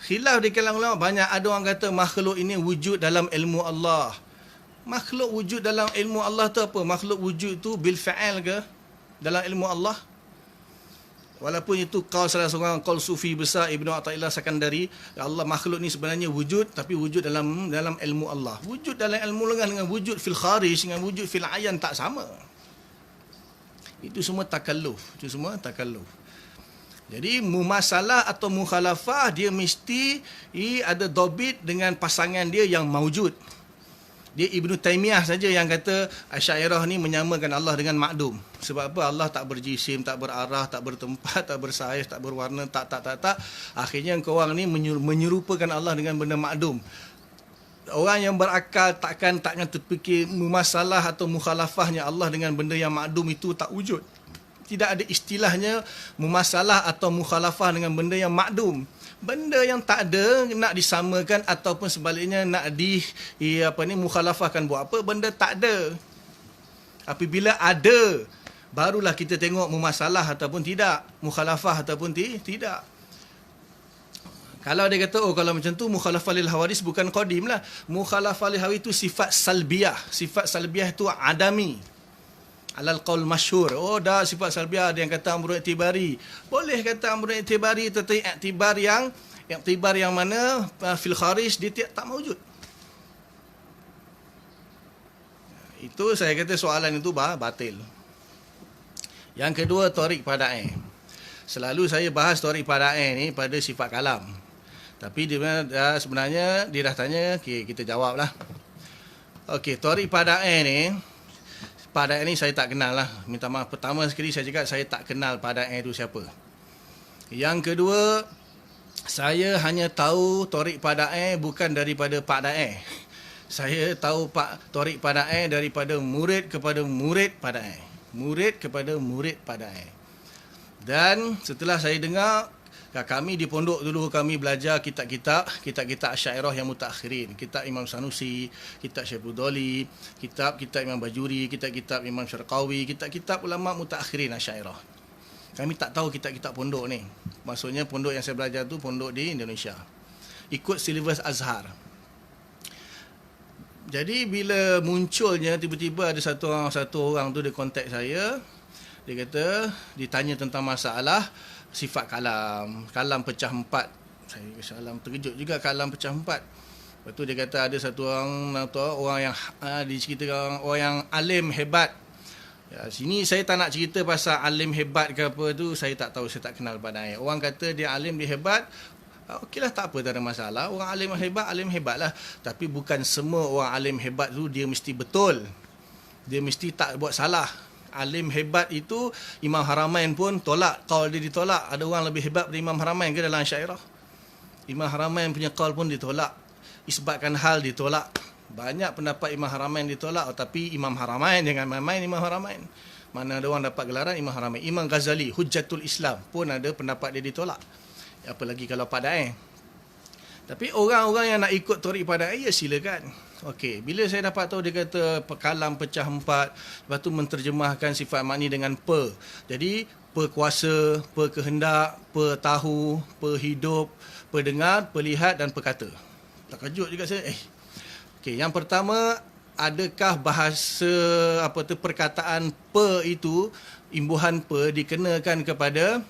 Khilaf di kalangan ulama, banyak ada orang kata makhluk ini wujud dalam ilmu Allah. Makhluk wujud dalam ilmu Allah tu apa? Makhluk wujud tu bil fa'al ke dalam ilmu Allah? Walaupun itu qaul salah seorang qaul sufi besar Ibnu Athaillah Sakandari, Allah makhluk ni sebenarnya wujud, tapi wujud dalam ilmu Allah. Wujud dalam ilmu dengan wujud fil kharij, dengan wujud fil ayan tak sama. Itu semua takalluf. Jadi mumasalah atau mukhalafah dia mesti ada dobit dengan pasangan dia yang maujud. Dia Ibnu Taimiyah saja yang kata Asy'ariyah ni menyamakan Allah dengan makdum. Sebab apa? Allah tak berjisim, tak berarah, tak bertempat, tak bersaiz, tak berwarna, tak. Akhirnya korang ni menyerupakan Allah dengan benda makdum. Orang yang berakal takkan terfikir mumasalah atau mukhalafahnya Allah dengan benda yang makdum itu tak wujud. Tidak ada istilahnya mumasalah atau mukhalafah dengan benda yang makdum. Benda yang tak ada nak disamakan ataupun sebaliknya nak mukhalafahkan buat apa? Benda tak ada. Apabila ada, barulah kita tengok mumasalah ataupun tidak, mukhalafah ataupun tidak. Kalau dia kata kalau macam tu mukhalafah lil hawadis bukan qadim lah. Mukhalafah lil hawadis itu sifat salbiyah. Sifat salbiyah itu adami. Alal qaul masyhur. Dah sifat salbiyah, ada yang kata amrun i'tibari. Boleh kata amrun i'tibari, tetapi i'tibar yang mana fil kharij dia tak maujud. Itu saya kata soalan itu batil. Yang kedua, tarik pada'i. Selalu saya bahas tarik pada'i ni pada sifat kalam. Tapi dia sebenarnya dia dah tanya, kita jawablah. Okey, tarik pada'i ni, Pada'i ni saya tak kenal lah. Minta maaf. Pertama sekali saya cakap saya tak kenal Pada'i itu siapa. Yang kedua, saya hanya tahu Torik Pada'i bukan daripada Pak Da'i. Saya tahu Pak Torik Padai daripada murid kepada murid Padai. Murid kepada murid Padai. Dan setelah saya dengar, kami di pondok dulu kami belajar kitab-kitab Asy'ariyah yang mutakhirin, kitab Imam Sanusi, kitab Syekhul Doli, kitab Imam Bajuri, kitab Imam Syarqawi, kitab ulama mutakhirin Asy'ariyah. Kami tak tahu kitab-kitab pondok ni. Maksudnya pondok yang saya belajar tu pondok di Indonesia. Ikut silibus Azhar. Jadi bila munculnya tiba-tiba ada satu orang tu dia kontak saya. Dia kata ditanya tentang masalah sifat kalam pecah empat. Saya salam terkejut juga kalam pecah empat. Lepas tu dia kata ada satu orang yang diceritakan orang yang alim hebat. Ya, sini saya tak nak cerita pasal alim hebat ke apa tu, saya tak tahu, saya tak kenal Padai. Orang kata dia alim, dia hebat. Okeylah, tak apa, tak ada masalah. Orang alim hebat lah. Tapi bukan semua orang alim hebat tu dia mesti betul. Dia mesti tak buat salah. Alim hebat itu Imam Haramain pun tolak. Qaul dia ditolak. Ada orang lebih hebat daripada Imam Haramain ke dalam Asy'ariyah? Imam Haramain punya qaul pun ditolak. Isbatkan hal ditolak. Banyak pendapat Imam Haramain ditolak. Tapi Imam Haramain, jangan main-main Imam Haramain. Mana ada orang dapat gelaran Imam Haramain. Imam Ghazali, Hujjatul Islam pun ada pendapat dia ditolak. Apalagi kalau Padai. Tapi orang-orang yang nak ikut Torik Padai, ya silakan. Okey, bila saya dapat tahu dia kata kalam pecah empat, lepas tu menterjemahkan sifat makni dengan pe. Jadi, perkuasa, perkehendak, pertahu, perhidup, perdengar, perlihat dan perkata. Terkejut juga saya. Okey, yang pertama, adakah bahasa perkataan pe itu, imbuhan pe dikenakan kepada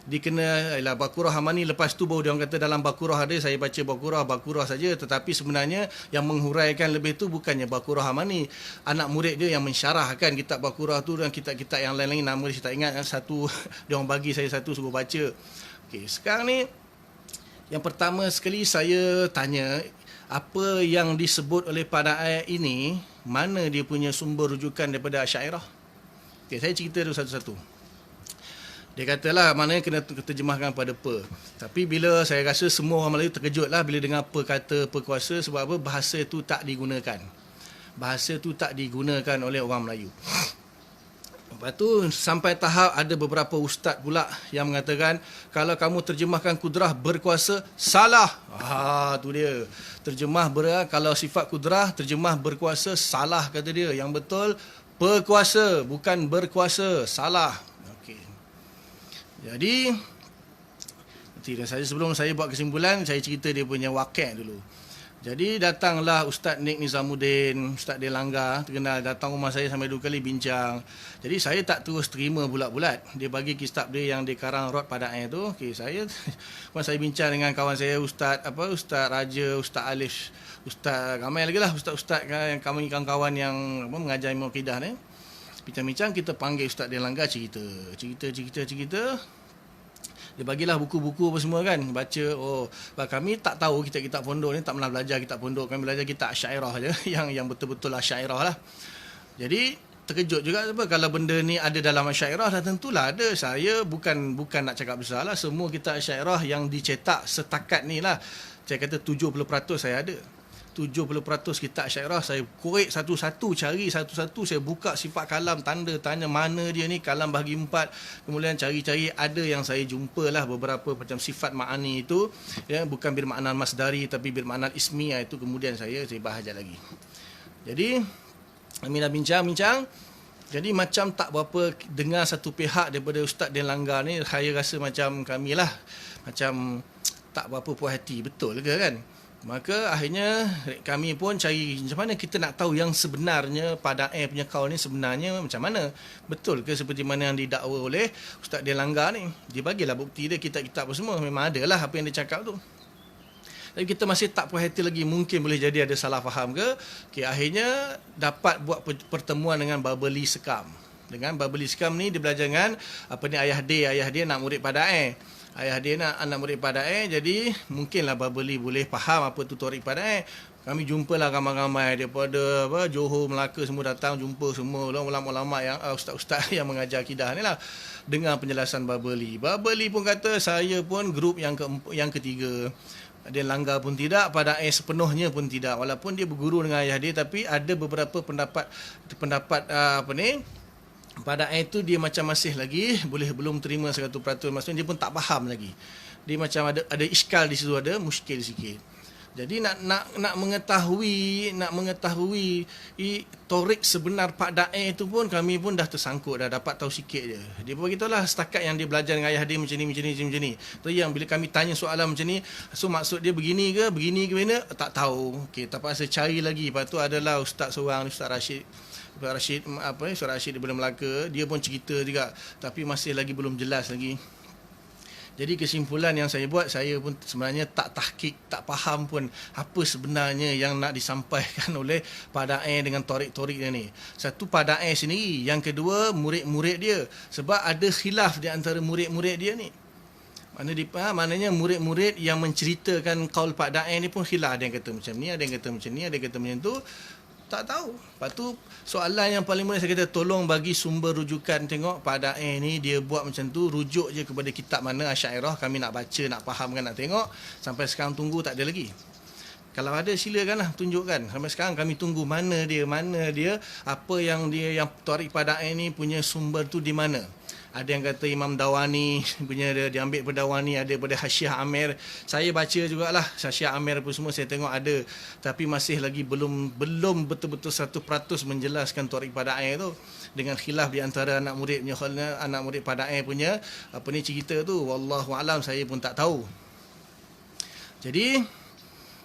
Baqarah Hamani. Lepas tu baru dia orang kata dalam Baqarah ada, saya baca Baqarah saja, tetapi sebenarnya yang menghuraikan lebih tu bukannya Baqarah Hamani. Anak murid dia yang mensyarahkan kitab Baqarah tu dan kitab-kitab yang lain-lain, nama dia saya tak ingat. Satu dia orang bagi saya satu suruh baca. Okey, sekarang ni yang pertama sekali saya tanya, apa yang disebut oleh Padai ini, mana dia punya sumber rujukan daripada Asy'ariyah? Okey, saya cerita dulu satu-satu. Dia katalah maknanya kena terjemahkan pada pe. Tapi bila saya rasa semua orang Melayu terkejutlah bila dengar pe kata perkuasa, sebab apa? Bahasa itu tak digunakan. Bahasa itu tak digunakan oleh orang Melayu. Lepas tu sampai tahap ada beberapa ustaz pula yang mengatakan kalau kamu terjemahkan kudrah berkuasa, salah. Tu dia. Terjemah kalau sifat kudrah terjemah berkuasa, salah kata dia. Yang betul perkuasa bukan berkuasa, salah. Jadi, sebelum saya buat kesimpulan, saya cerita dia punya wakil dulu. Jadi, datanglah Ustaz Nik Nizamuddin, Ustaz Delanggar, terkenal, datang rumah saya sampai 2 kali bincang. Jadi, saya tak terus terima bulat-bulat. Dia bagi kitab dia yang dikarang Rod Padai tu. Okey, saya bincang dengan kawan saya, Ustaz Raja, Ustaz Alif, Ustaz ramai lagi lah, Ustaz-Ustaz yang kami kawan-kawan yang mengajar ilmu akidah ni. Bincang-bincang, kita panggil Ustaz Delanggar cerita. Dia bagilah buku-buku apa semua kan. Baca, kami tak tahu kitab-kitab pondok ni, tak pernah belajar kitab pondok. Kami belajar kitab Asy'ariyah je, yang betul-betul Asy'ariyah lah. Jadi, terkejut juga sebab kalau benda ni ada dalam Asy'ariyah, dah tentulah ada. Saya bukan nak cakap besar lah. Semua kitab Asy'ariyah yang dicetak setakat ni lah. Saya kata 70% saya ada. 70% kitab Asy'ariyah saya korek satu-satu, cari satu-satu, saya buka sifat kalam, tanya mana dia ni, kalam bahagi 4, kemudian cari-cari, ada yang saya jumpa lah beberapa macam sifat ma'ani itu, ya, bukan bermakna masdari tapi bermakna ismi, itu kemudian saya bahas lagi. Jadi kami dah bincang-bincang. Jadi macam tak berapa dengar satu pihak daripada Ustaz Delanggar ni, saya rasa macam kami lah, macam tak berapa puas hati, betul ke kan? Maka akhirnya kami pun cari macam mana kita nak tahu yang sebenarnya Padai punya kaul ni sebenarnya macam mana. Betul ke seperti mana yang didakwa oleh Ustaz Delanggar ni. Dia bagilah bukti dia, kitab-kitab apa semua. Memang ada lah apa yang dia cakap tu. Tapi kita masih tak puas hati lagi. Mungkin boleh jadi ada salah faham ke. Okay, akhirnya dapat buat pertemuan dengan Babeli Sekam. Dengan Babeli Sekam ni dia belajar dengan ayah dia nak murid Padai. Ayah dia nak anak murid Padai, jadi mungkinlah Babeli boleh faham apa tu Torik Padai. Kami jumpalah ramai-ramai daripada Johor, Melaka semua datang, jumpa semua ulama-ulama yang ustaz-ustaz yang mengajar akidah ni lah. Dengar penjelasan Babeli. Babeli pun kata saya pun grup yang ketiga. dia langgar pun tidak, pada sepenuhnya pun tidak. Walaupun dia berguru dengan ayah dia, tapi ada beberapa pendapat pada itu dia macam masih lagi belum terima 100%, maksudnya dia pun tak faham lagi. Dia macam ada iskal di situ, ada muskil sikit. Jadi nak mengetahui torik sebenar Pak Dae itu pun kami pun dah tersangkut, dah dapat tahu sikit je. Dia beritahulah setakat yang dia belajar dengan ayah dia macam ni. Tu yang bila kami tanya soalan macam ni, so maksud dia begini ke mana, tak tahu. Okey, terpaksa cari lagi. Lepas tu adalah ustaz seorang, Ustaz Rashid daripada Melaka, dia pun cerita juga, tapi masih lagi belum jelas lagi. Jadi kesimpulan yang saya buat, saya pun sebenarnya tak tahqiq, tak faham pun apa sebenarnya yang nak disampaikan oleh Pak Dae dengan torik-torik dia ni. Satu, Pak Dae sendiri, yang kedua murid-murid dia, sebab ada khilaf di antara murid-murid dia ni. Maknanya murid-murid yang menceritakan qaul Pak Dae ni pun khilaf, ada yang kata macam ni, ada yang kata macam ni, ada yang kata macam tu. Tak tahu. Lepas tu soalan yang paling mudah, saya kata tolong bagi sumber rujukan. Tengok Pak Dae ni dia buat macam tu, rujuk je kepada kitab mana Asy'ariyah, kami nak baca, nak faham kan, nak tengok. Sampai sekarang tunggu tak ada lagi. Kalau ada silakanlah tunjukkan. Sampai sekarang kami tunggu mana dia, apa yang tarik Pak Dae ni punya sumber tu di mana. Ada yang kata Imam Dawani punya, dia ambil Dawani, ada pada Hasyiah Amir. Saya baca jugalah Hasyiah Amir pun semua, saya tengok ada, tapi masih lagi belum betul-betul 100% menjelaskan tarik Pak Dae tu, dengan khilaf di antara anak murid Pak Dae punya cerita tu. Wallahu alam, saya pun tak tahu. Jadi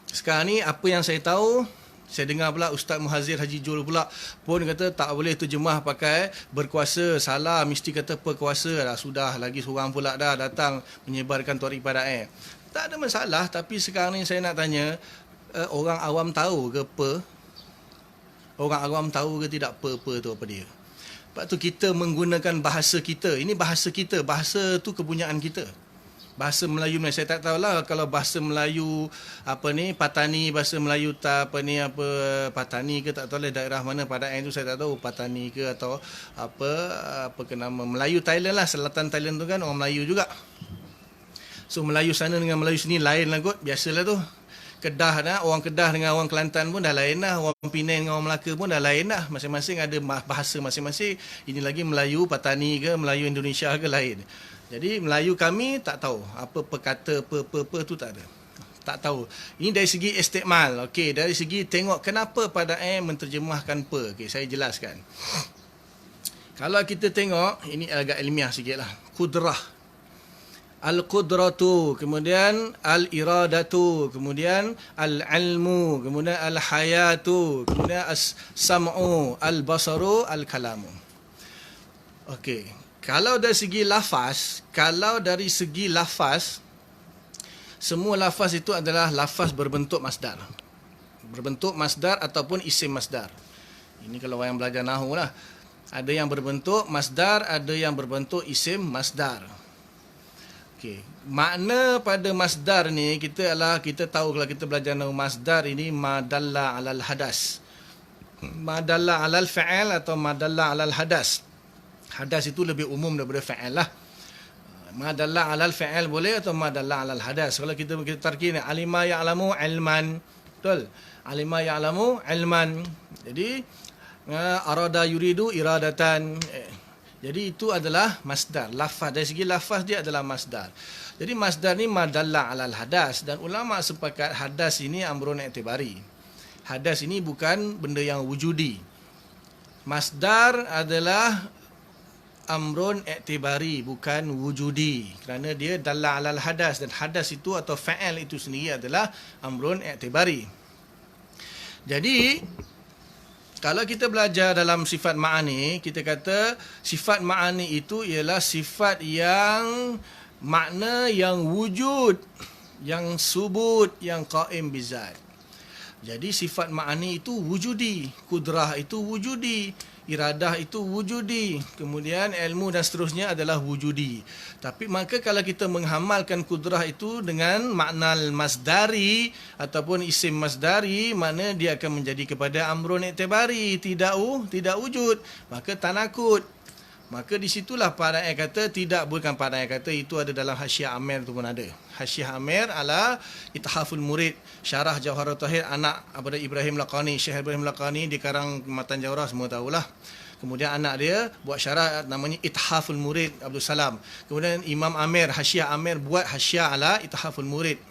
sekarang ni apa yang saya tahu, saya dengar pula Ustaz Muhazir Haji Jul pula pun kata tak boleh terjemah pakai berkuasa, salah, mesti kata perkuasa. Dah sudah lagi seorang pula dah datang menyebarkan tarik Pak Dae. Tak ada masalah, tapi sekarang ni saya nak tanya, orang awam tahu ke apa? Orang awam tahu ke tidak apa tu apa dia? Sebab tu kita menggunakan bahasa kita. Ini bahasa kita, bahasa tu kepunyaan kita. Bahasa Melayu, saya tak tahulah kalau bahasa Melayu Patani, bahasa Melayu Patani ke, tak tahu lah daerah mana pada itu, saya tak tahu Patani ke atau apa ke nama Melayu Thailand lah, selatan Thailand tu kan orang Melayu juga. So Melayu sana dengan Melayu sini lain lah kot, biasalah tu. Kedah dah, orang Kedah dengan orang Kelantan pun dah lain lah, orang Penang dengan orang Melaka pun dah lain lah, masing-masing ada bahasa masing-masing. Ini lagi Melayu Patani ke, Melayu Indonesia ke lain. Jadi Melayu kami tak tahu apa perkata apa tu tak ada. Tak tahu. Ini dari segi istiqmal. Okey, dari segi tengok kenapa Pak Dae menterjemahkan per. Okey, saya jelaskan. Kalau kita tengok, ini agak ilmiah sikitlah. Qudrah. Al-qudratu, kemudian al-iradatu, kemudian al-ilmu, kemudian al-hayatu, kemudian as-sam'u, al-basaru, al-kalamu. Okey. Kalau dari segi lafaz, semua lafaz itu adalah lafaz berbentuk masdar. Berbentuk masdar ataupun isim masdar. Ini kalau orang yang belajar nahwu lah. Ada yang berbentuk masdar, ada yang berbentuk isim masdar. Okey. Makna pada masdar ni kita tahu kalau kita belajar nahwu, masdar ini madalla alal hadas. Madalla alal fa'il atau madalla alal hadas. Hadas itu lebih umum daripada fa'il lah. Madalla alal fa'il boleh atau madalla alal hadas. Kalau kita tarkib ni, alima ya'lamu ilman. Betul? Alima ya'lamu ilman. Jadi arada yuridu iradatan. Jadi itu adalah masdar. Lafaz, dari segi lafaz dia adalah masdar. Jadi masdar ni madalla alal hadas, dan ulama sepakat hadas ini amrun i'tibari. Hadas ini bukan benda yang wujudi. Masdar adalah amrun i'tibari, bukan wujudi, kerana dia dalla alal hadas, dan hadas itu atau fa'il itu sendiri adalah amrun i'tibari. Jadi kalau kita belajar dalam sifat ma'ani, kita kata sifat ma'ani itu ialah sifat yang makna yang wujud, yang subut, yang qaim bizat. Jadi sifat ma'ani itu wujudi, kudrah itu wujudi, iradah itu wujudi, kemudian ilmu dan seterusnya adalah wujudi. Tapi maka kalau kita menghamalkan kudrah itu dengan makna masdari ataupun isim masdari, mana dia akan menjadi kepada amrun i'tibari, tidak wujud, maka tanakut. Maka di situlah para kata bukan para kata itu ada dalam Hasyiah Amir tu pun ada. Hasyiah Amir ala Ithaful Murid, syarah Jawharatul Tauhid anak daripada Ibrahim Laqani, Syekh Ibrahim Laqani di karang Matan Jawrah semua tahulah. Kemudian anak dia buat syarah namanya Ithaful Murid Abdul Salam. Kemudian Imam Amir, Hasyiah Amir buat Hasyiah ala Ithaful Murid.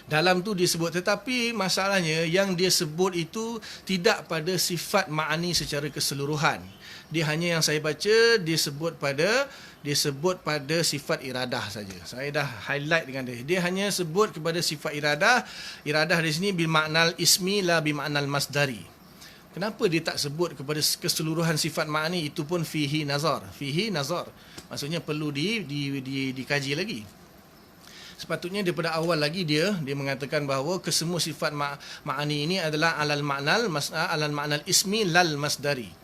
Dalam tu disebut, tetapi masalahnya yang dia sebut itu tidak pada sifat ma'ani secara keseluruhan. Dia hanya yang saya baca disebut pada sifat iradah saja. Saya dah highlight dengan dia. Dia hanya sebut kepada sifat iradah. Iradah di sini bil ma'nal ismi la bi ma'nal masdari. Kenapa dia tak sebut kepada keseluruhan sifat ma'ani? Itu pun fihi nazar. Fihi nazar. Maksudnya perlu dikaji lagi. Sepatutnya daripada awal lagi dia mengatakan bahawa kesemua sifat ma'ani ini adalah alal ma'nal ismi lal masdari.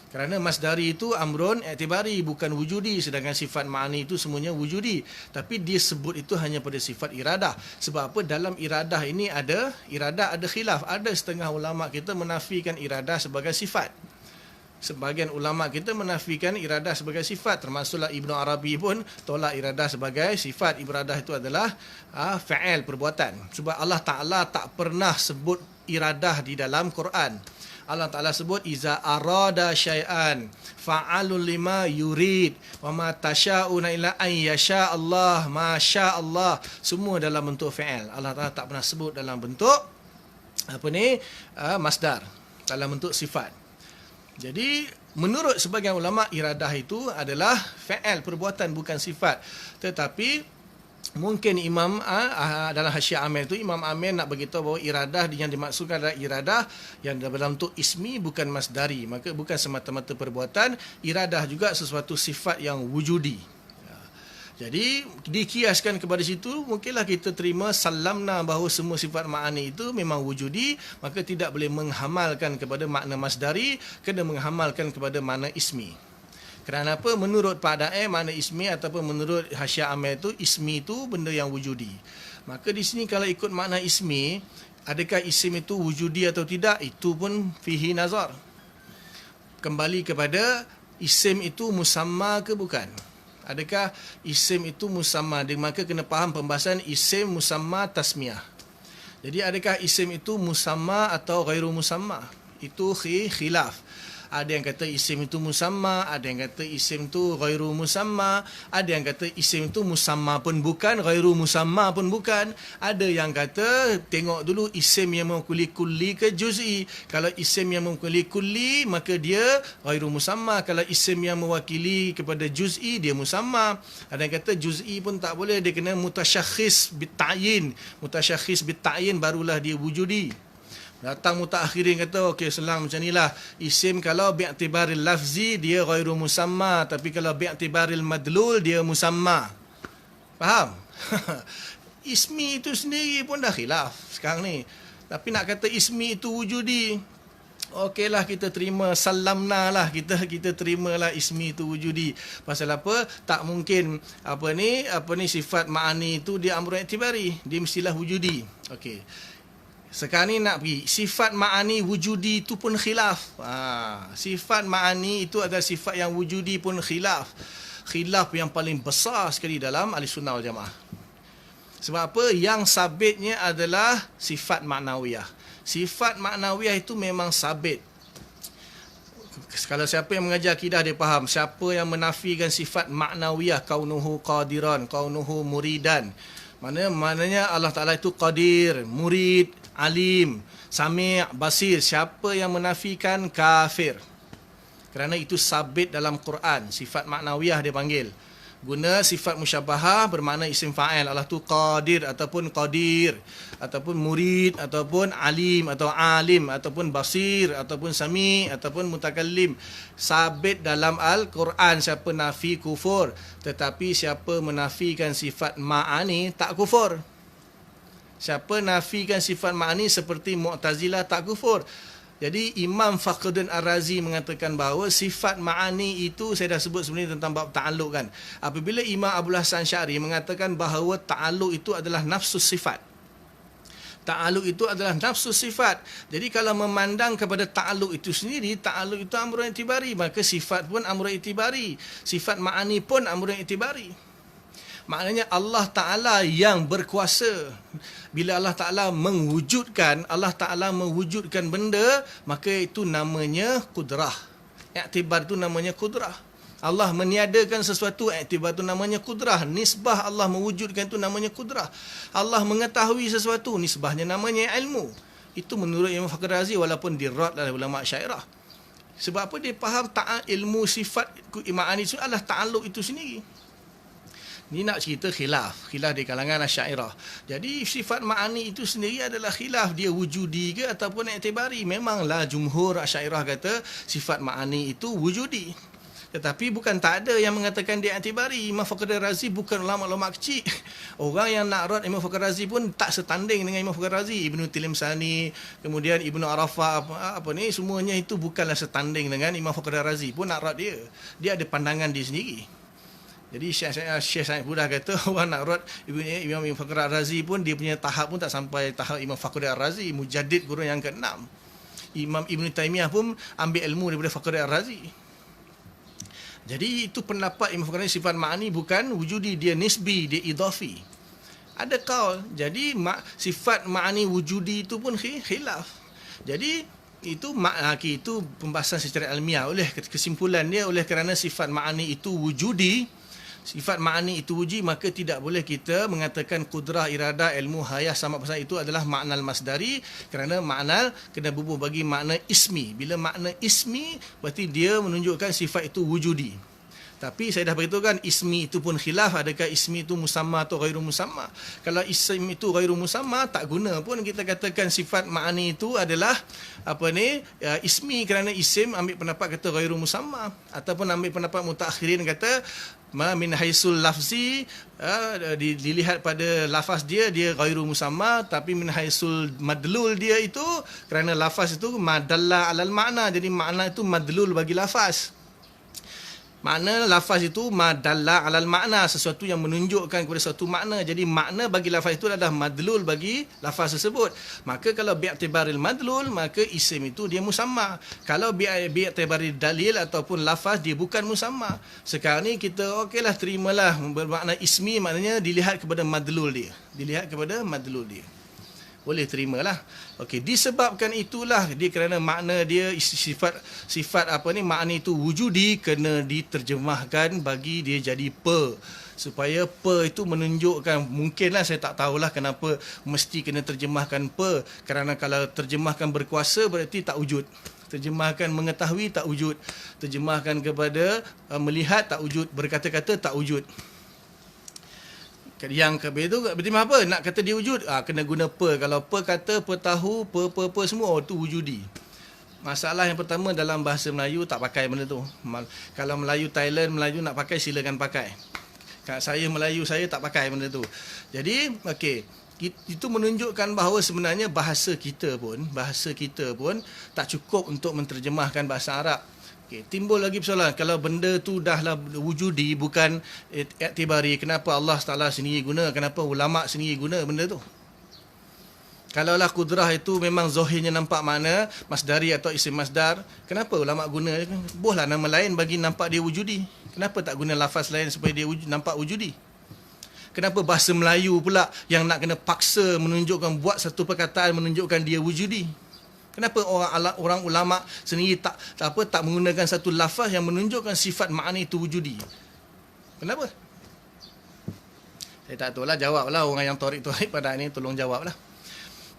Kerana masdari itu amrun i'tibari, bukan wujudi, sedangkan sifat ma'ani itu semuanya wujudi. Tapi dia sebut itu hanya pada sifat iradah. Sebab apa? Dalam iradah ini ada khilaf. Ada setengah ulama kita menafikan iradah sebagai sifat. Sebahagian ulama kita menafikan iradah sebagai sifat, termasuklah Ibnu Arabi pun tolak iradah sebagai sifat. Iradah itu adalah fa'il, perbuatan. Sebab Allah Ta'ala tak pernah sebut iradah di dalam Quran. Allah Ta'ala sebut iza arada syai'an fa'alul lima yurid wa ma tasha'una illa an yasha Allah ma sya Allah. Semua dalam bentuk fa'il. Allah Ta'ala tak pernah sebut dalam bentuk masdar, dalam bentuk sifat. Jadi menurut sebagian ulama iradah itu adalah fa'il, perbuatan, bukan sifat. Tetapi mungkin Imam dalam Hasyiah Amir itu Imam Amir nak beritahu bahawa iradah yang dimaksudkan adalah iradah yang dalam bentuk ismi, bukan masdari. Maka bukan semata-mata perbuatan, iradah juga sesuatu sifat yang wujudi. Jadi dikiaskan kepada situ, mungkinlah kita terima salamna bahawa semua sifat ma'ani itu memang wujudi, maka tidak boleh menghamalkan kepada makna masdari, kena menghamalkan kepada makna ismi. Kerana apa? Menurut Pak Dae, makna ismi ataupun menurut Hasyiah Amir itu, ismi itu benda yang wujudi. Maka di sini kalau ikut makna ismi, adakah isim itu wujudi atau tidak? Itu pun fihi nazar. Kembali kepada isim itu musamma ke bukan? Adakah isim itu musamma? Maka kena faham pembahasan isim musamma tasmiyah. Jadi adakah isim itu musamma atau ghairu musamma? Itu khilaf. Ada yang kata isim itu musamma, ada yang kata isim itu ghairu musamma, ada yang kata isim itu musamma pun bukan, ghairu musamma pun bukan. Ada yang kata tengok dulu isim yang mewakili kulli ke juz'i. Kalau isim yang mewakili kulli maka dia ghairu musamma. Kalau isim yang mewakili kepada juz'i dia musamma. Ada yang kata juz'i pun tak boleh, dia kena mutasyakhis bitta'yin. Mutasyakhis bitta'yin barulah dia wujudi. Datang mutaakhirin kata okey selang macam inilah, isim kalau bi'tibaril lafzi dia ghairu musamma, tapi kalau bi'tibaril madlul dia musamma. Faham? Ismi itu sendiri pun dah khilaf sekarang ni. Tapi nak kata ismi itu wujudi, okeylah kita terima, salamna lah, kita terimalah ismi itu wujudi. Pasal apa? Tak mungkin sifat ma'ani itu dia amrun i'tibari, dia mestilah wujudi. Okey. Sekarang ni nak pergi sifat ma'ani wujudi itu pun khilaf. Sifat ma'ani itu adalah sifat yang wujudi pun khilaf. Khilaf yang paling besar sekali dalam Ahlussunnah wal Jamaah. Sebab apa? Yang sabitnya adalah sifat ma'nawiyah. Sifat ma'nawiyah itu memang sabit. Kalau siapa yang mengajar akidah dia faham. Siapa yang menafikan sifat ma'nawiyah, kaunuhu qadiran, kaunuhu muridan, maknanya Allah Ta'ala itu qadir, murid, alim, sami', basir. Siapa yang menafikan, kafir. Kerana itu sabit dalam Quran. Sifat maknawiyah dia panggil. Guna sifat musyabahah bermakna isim fa'il. Allah tu qadir ataupun qadir, ataupun murid, ataupun alim, atau alim, ataupun basir, ataupun sami', ataupun mutakallim. Sabit dalam Al-Quran. Siapa nafi kufur. Tetapi siapa menafikan sifat ma'ani tak kufur. Siapa nafikan sifat ma'ani seperti Mu'tazilah tak kufur. Jadi Imam Fakhruddin Ar-Razi mengatakan bahawa sifat ma'ani itu, saya dah sebut sebenarnya tentang bab ta'alluq kan. Apabila Imam Abdul Hasan Syari mengatakan bahawa ta'alluq itu adalah nafsus sifat. Ta'alluq itu adalah nafsu sifat. Jadi kalau memandang kepada ta'alluq itu sendiri, ta'alluq itu amrun i'tibari, maka sifat pun amrun i'tibari. Sifat ma'ani pun amrun i'tibari. Maknanya Allah Ta'ala yang berkuasa. Bila Allah Ta'ala mewujudkan benda, maka itu namanya kudrah. I'tibar itu namanya kudrah. Allah meniadakan sesuatu, i'tibar itu namanya kudrah. Nisbah Allah mewujudkan itu namanya kudrah. Allah mengetahui sesuatu, nisbahnya namanya ilmu. Itu menurut Imam Fakhr Razi, walaupun dirad oleh ulama Syairah. Sebab apa? Dia faham ilmu sifat ma'ani itu adalah ta'alluq itu sendiri. Ni nak cerita khilaf di kalangan Asy'ariyah. Jadi sifat ma'ani itu sendiri adalah khilaf, dia wujudi ke ataupun i'tibari. Memanglah jumhur Asy'ariyah kata sifat ma'ani itu wujudi. Tetapi bukan tak ada yang mengatakan dia i'tibari. Imam Fakhr Razi bukan ulama kecil. Orang yang nak rad Imam Fakhr Razi pun tak setanding dengan Imam Fakhr Razi. Ibnu Tilimsani, kemudian Ibnu Arafah, semuanya itu bukanlah setanding dengan Imam Fakhr Razi pun nak rad dia. Dia ada pandangan dia sendiri. Jadi Syekh Said Budah kata orang nak rad Imam Fakhr Razi pun dia punya tahap pun tak sampai tahap Imam Fakhr Razi, mujaddid guru yang ke-6. Imam Ibn Taymiyah pun ambil ilmu daripada Fakhr Razi. Jadi itu pendapat Imam Fakhr Razi, sifat ma'ani bukan wujudi, dia nisbi, dia idafi. Ada kaul. Jadi sifat ma'ani wujudi itu pun khilaf. Jadi itu pembahasan secara ilmiah. Oleh kesimpulan dia, oleh kerana sifat ma'ani itu wujudi, maka tidak boleh kita mengatakan kudrah, iradah, ilmu, hayah sama pasal itu adalah makna masdari, kerana makna kena bubuh bagi makna ismi. Bila makna ismi, berarti dia menunjukkan sifat itu wujudi. Tapi saya dah beritahukan ismi itu pun khilaf, adakah ismi itu musamma atau ghairu musamma. Kalau ismi itu ghairu musamma, tak guna pun kita katakan sifat ma'ani itu adalah ismi, kerana isim ambil pendapat kata ghairu musamma, ataupun ambil pendapat mutaakhirin kata min haisul lafzi, dilihat pada lafaz dia ghairu musamma, tapi min haisul madlul dia itu, kerana lafaz itu madalla alal makna, jadi makna itu madlul bagi lafaz. Makna lafaz itu madalla alal makna, sesuatu yang menunjukkan kepada suatu makna. Jadi makna bagi lafaz itu adalah madlul bagi lafaz tersebut. Maka kalau bi'tibaril madlul, maka isim itu dia musamma. Kalau bi'tibaril dalil ataupun lafaz, dia bukan musamma. Sekarang ni kita okeylah, terimalah bermakna ismi, maknanya dilihat kepada madlul dia. Boleh terimalah. Okey, disebabkan itulah dia, kerana makna dia sifat makna itu wujudi, kena diterjemahkan bagi dia jadi supaya itu menunjukkan, mungkinlah, saya tak tahulah kenapa mesti kena terjemahkan kerana kalau terjemahkan berkuasa berarti tak wujud. Terjemahkan mengetahui tak wujud. Terjemahkan kepada melihat tak wujud. Berkata-kata tak wujud. Yang itu berarti apa? Nak kata dia wujud, kena guna Kalau kata tahu, semua, itu wujudi. Masalah yang pertama, dalam bahasa Melayu tak pakai benda tu. Kalau Melayu Thailand, Melayu nak pakai, silakan pakai. Saya Melayu, saya tak pakai benda tu. Jadi, itu menunjukkan bahawa sebenarnya bahasa kita pun tak cukup untuk menterjemahkan bahasa Arab. Timbul lagi persoalan, kalau benda tu dahlah wujudi, bukan i'tibari, kenapa Allah Ta'ala sendiri guna, kenapa ulama' sendiri guna benda tu? Kalaulah kudrah itu memang zahirnya nampak makna masdari atau isim masdar, kenapa ulama' guna? Bolehlah nama lain bagi nampak dia wujudi. Kenapa tak guna lafaz lain supaya dia nampak wujudi? Kenapa bahasa Melayu pula yang nak kena paksa menunjukkan, buat satu perkataan menunjukkan dia wujudi? Kenapa orang ulama sendiri tak menggunakan satu lafaz yang menunjukkan sifat makna itu wujudi? Kenapa? Saya tak tahulah, jawablah orang yang torik-torik pada ini, tolong jawablah.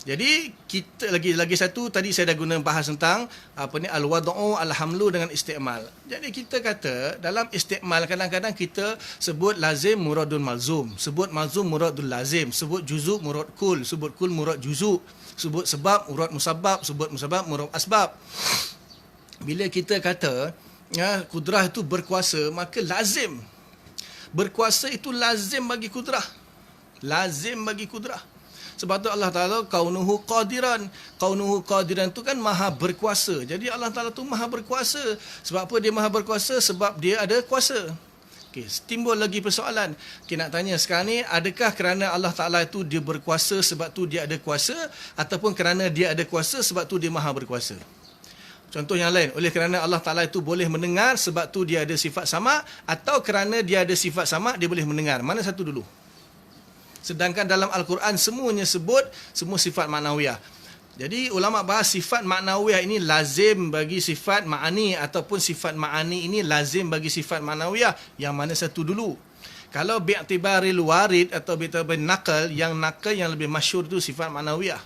Jadi kita lagi satu, tadi saya dah guna bahas tentang al-wad'u, al-hamlu dengan isti'mal. Jadi kita kata dalam isti'mal kadang-kadang kita sebut lazim muradun malzum, sebut malzum muradul lazim, sebut juzuk murad kul, sebut kul murad juzuk, sebut sebab murad musabbab, sebut musabab murad asbab. Bila kita kata kudrah itu berkuasa, maka lazim berkuasa itu lazim bagi kudrah. Sebab tu Allah Ta'ala kaunuhu qadiran. Kaunuhu qadiran tu kan maha berkuasa. Jadi Allah Ta'ala tu maha berkuasa. Sebab apa dia maha berkuasa? Sebab dia ada kuasa. Okey, timbul lagi persoalan. Okey, nak tanya sekarang ni, adakah kerana Allah Ta'ala itu dia berkuasa sebab tu dia ada kuasa, ataupun kerana dia ada kuasa sebab tu dia maha berkuasa? Contoh yang lain, oleh kerana Allah Ta'ala itu boleh mendengar sebab tu dia ada sifat sama, atau kerana dia ada sifat sama dia boleh mendengar? Mana satu dulu? Sedangkan dalam Al-Quran semuanya sebut semua sifat maknawiyah. Jadi ulama bahas sifat maknawiyah ini lazim bagi sifat ma'ani, ataupun sifat ma'ani ini lazim bagi sifat maknawiyah. Yang mana satu dulu? Kalau bi'tibaril warid atau bi'tibaril naqal, yang naqal yang lebih masyhur itu sifat maknawiyah.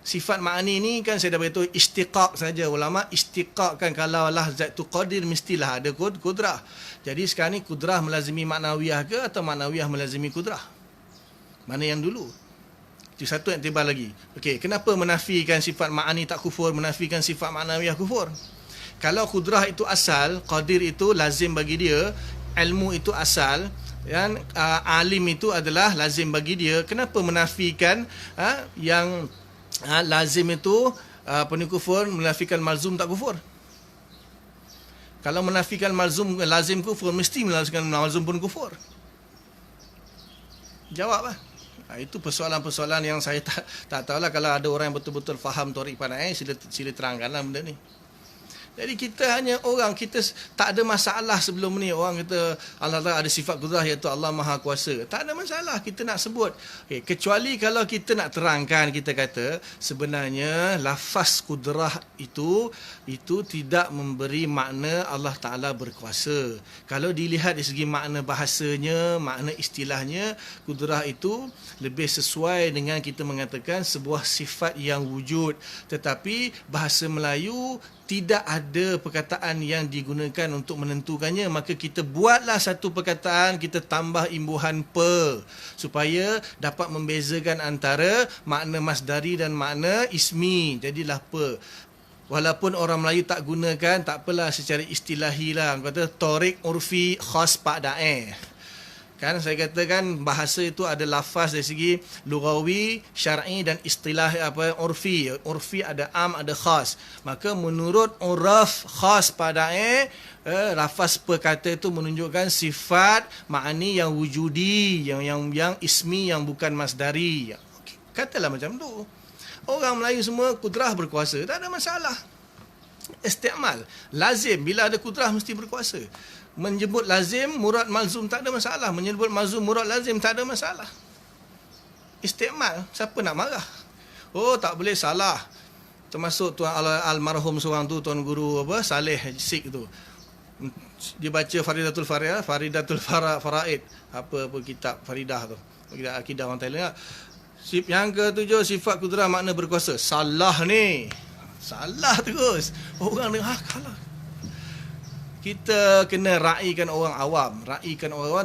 Sifat ma'ani ni kan saya dah beritahu istiqaq saja. Ulama istiqaq kan, kalau Allah zat tu qadir mestilah ada kudrah. Jadi sekarang ni kudrah melazimi maknawiyah ke atau maknawiyah melazimi kudrah? Mana yang dulu? Itu satu yang tiba lagi. Okey, kenapa menafikan sifat ma'ani tak kufur, menafikan sifat maknawiyah kufur? Kalau kudrah itu asal, qadir itu lazim bagi dia, ilmu itu asal, dan alim itu adalah lazim bagi dia, kenapa menafikan yang lazim itu kufur, menafikan malzum tak kufur? Kalau menafikan malzum lazim kufur, mesti menafikan malzum pun kufur. Jawab lah. Itu persoalan-persoalan yang saya tak tahulah. Kalau ada orang yang betul-betul faham Tariq Pandai, sila terangkanlah benda ni. Jadi kita hanya orang, kita tak ada masalah sebelum ni. Orang kata Allah Ta'ala ada sifat kudrah iaitu Allah Maha Kuasa. Tak ada masalah kita nak sebut. Okay, kecuali kalau kita nak terangkan, kita kata sebenarnya lafaz kudrah itu tidak memberi makna Allah Ta'ala berkuasa. Kalau dilihat dari segi makna bahasanya, makna istilahnya, kudrah itu lebih sesuai dengan kita mengatakan sebuah sifat yang wujud. Tetapi bahasa Melayu tidak ada perkataan yang digunakan untuk menentukannya, maka kita buatlah satu perkataan, kita tambah imbuhan pe supaya dapat membezakan antara makna masdari dan makna ismi. Jadilah pe. Walaupun orang Melayu tak gunakan, tak apalah, secara istilahi lah. Kata Tariq urfi khas Pak Dae. Kan saya katakan bahasa itu ada lafaz dari segi lughawi, syar'i dan istilah urfi. Urfi ada am, ada khas. Maka menurut uraf khas Padai, lafaz perkata itu menunjukkan sifat ma'ani yang wujudi, yang ismi, yang bukan masdari. Okay. Katalah macam tu. Orang Melayu semua kudrah berkuasa, tak ada masalah. Isti'mal lazim, bila ada kudrah mesti berkuasa. Menyebut lazim, murad malzum, tak ada masalah. Menyebut malzum, murad lazim, tak ada masalah. Isti'mal, siapa nak marah? Oh, tak boleh, salah. Termasuk tuan almarhum seorang tu, tuan guru Saleh Sik tu. Dia baca Faridatul Faraid. Apa kitab Faridah tu. Akidah orang Thailand. Yang ketujuh, sifat kudrah makna berkuasa. Salah ni. Salah terus. Orang dengar, kalah. Kita kena raikan orang awam,